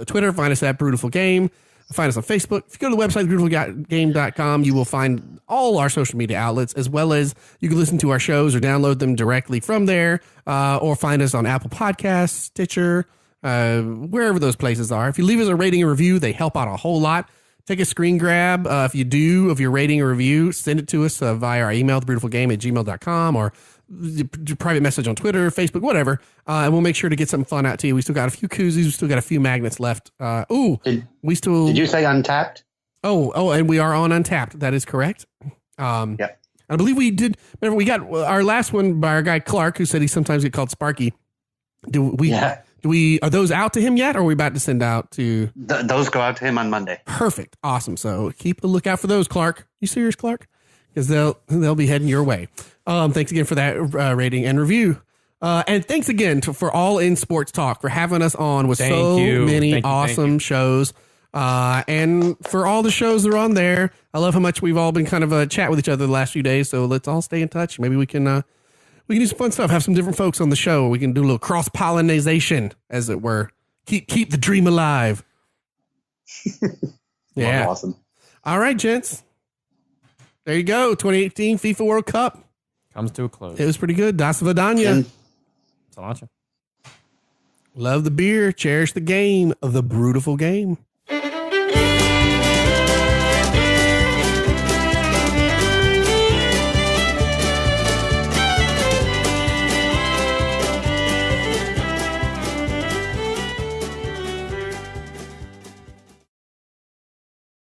Twitter, find us at Brewtiful Game. Find us on Facebook. If you go to the website, brewtifulgame.com, you will find all our social media outlets, as well as you can listen to our shows or download them directly from there, or find us on Apple Podcasts, Stitcher, wherever those places are. If you leave us a rating and review, they help out a whole lot. Take a screen grab, if you do, of your rating or review. Send it to us via our email, brewtifulgame@gmail.com, or private message on Twitter, Facebook, whatever. And we'll make sure to get something fun out to you. We still got a few koozies. We still got a few magnets left. Did you say Untapped? Oh, and we are on Untapped. That is correct. Yeah. I believe we did. Remember, we got our last one by our guy Clark, who said he sometimes get called Sparky. Are those out to him yet, or are we about to send out to? Those go out to him on Monday. Perfect. Awesome. So keep a lookout for those, Clark. You serious, Clark? Because they'll be heading your way. Thanks again for that rating and review. And thanks again for All In Sports Talk for having us on with many awesome shows. And for all the shows that are on there, I love how much we've all been kind of chat with each other the last few days. So let's all stay in touch. Maybe we can do some fun stuff. Have some different folks on the show. We can do a little cross pollination, as it were. Keep the dream alive. Yeah, awesome. All right, gents. There you go. 2018 FIFA World Cup comes to a close. It was pretty good. Das Vidania. Salancia. Love the beer. Cherish the game of the Brewtiful Game.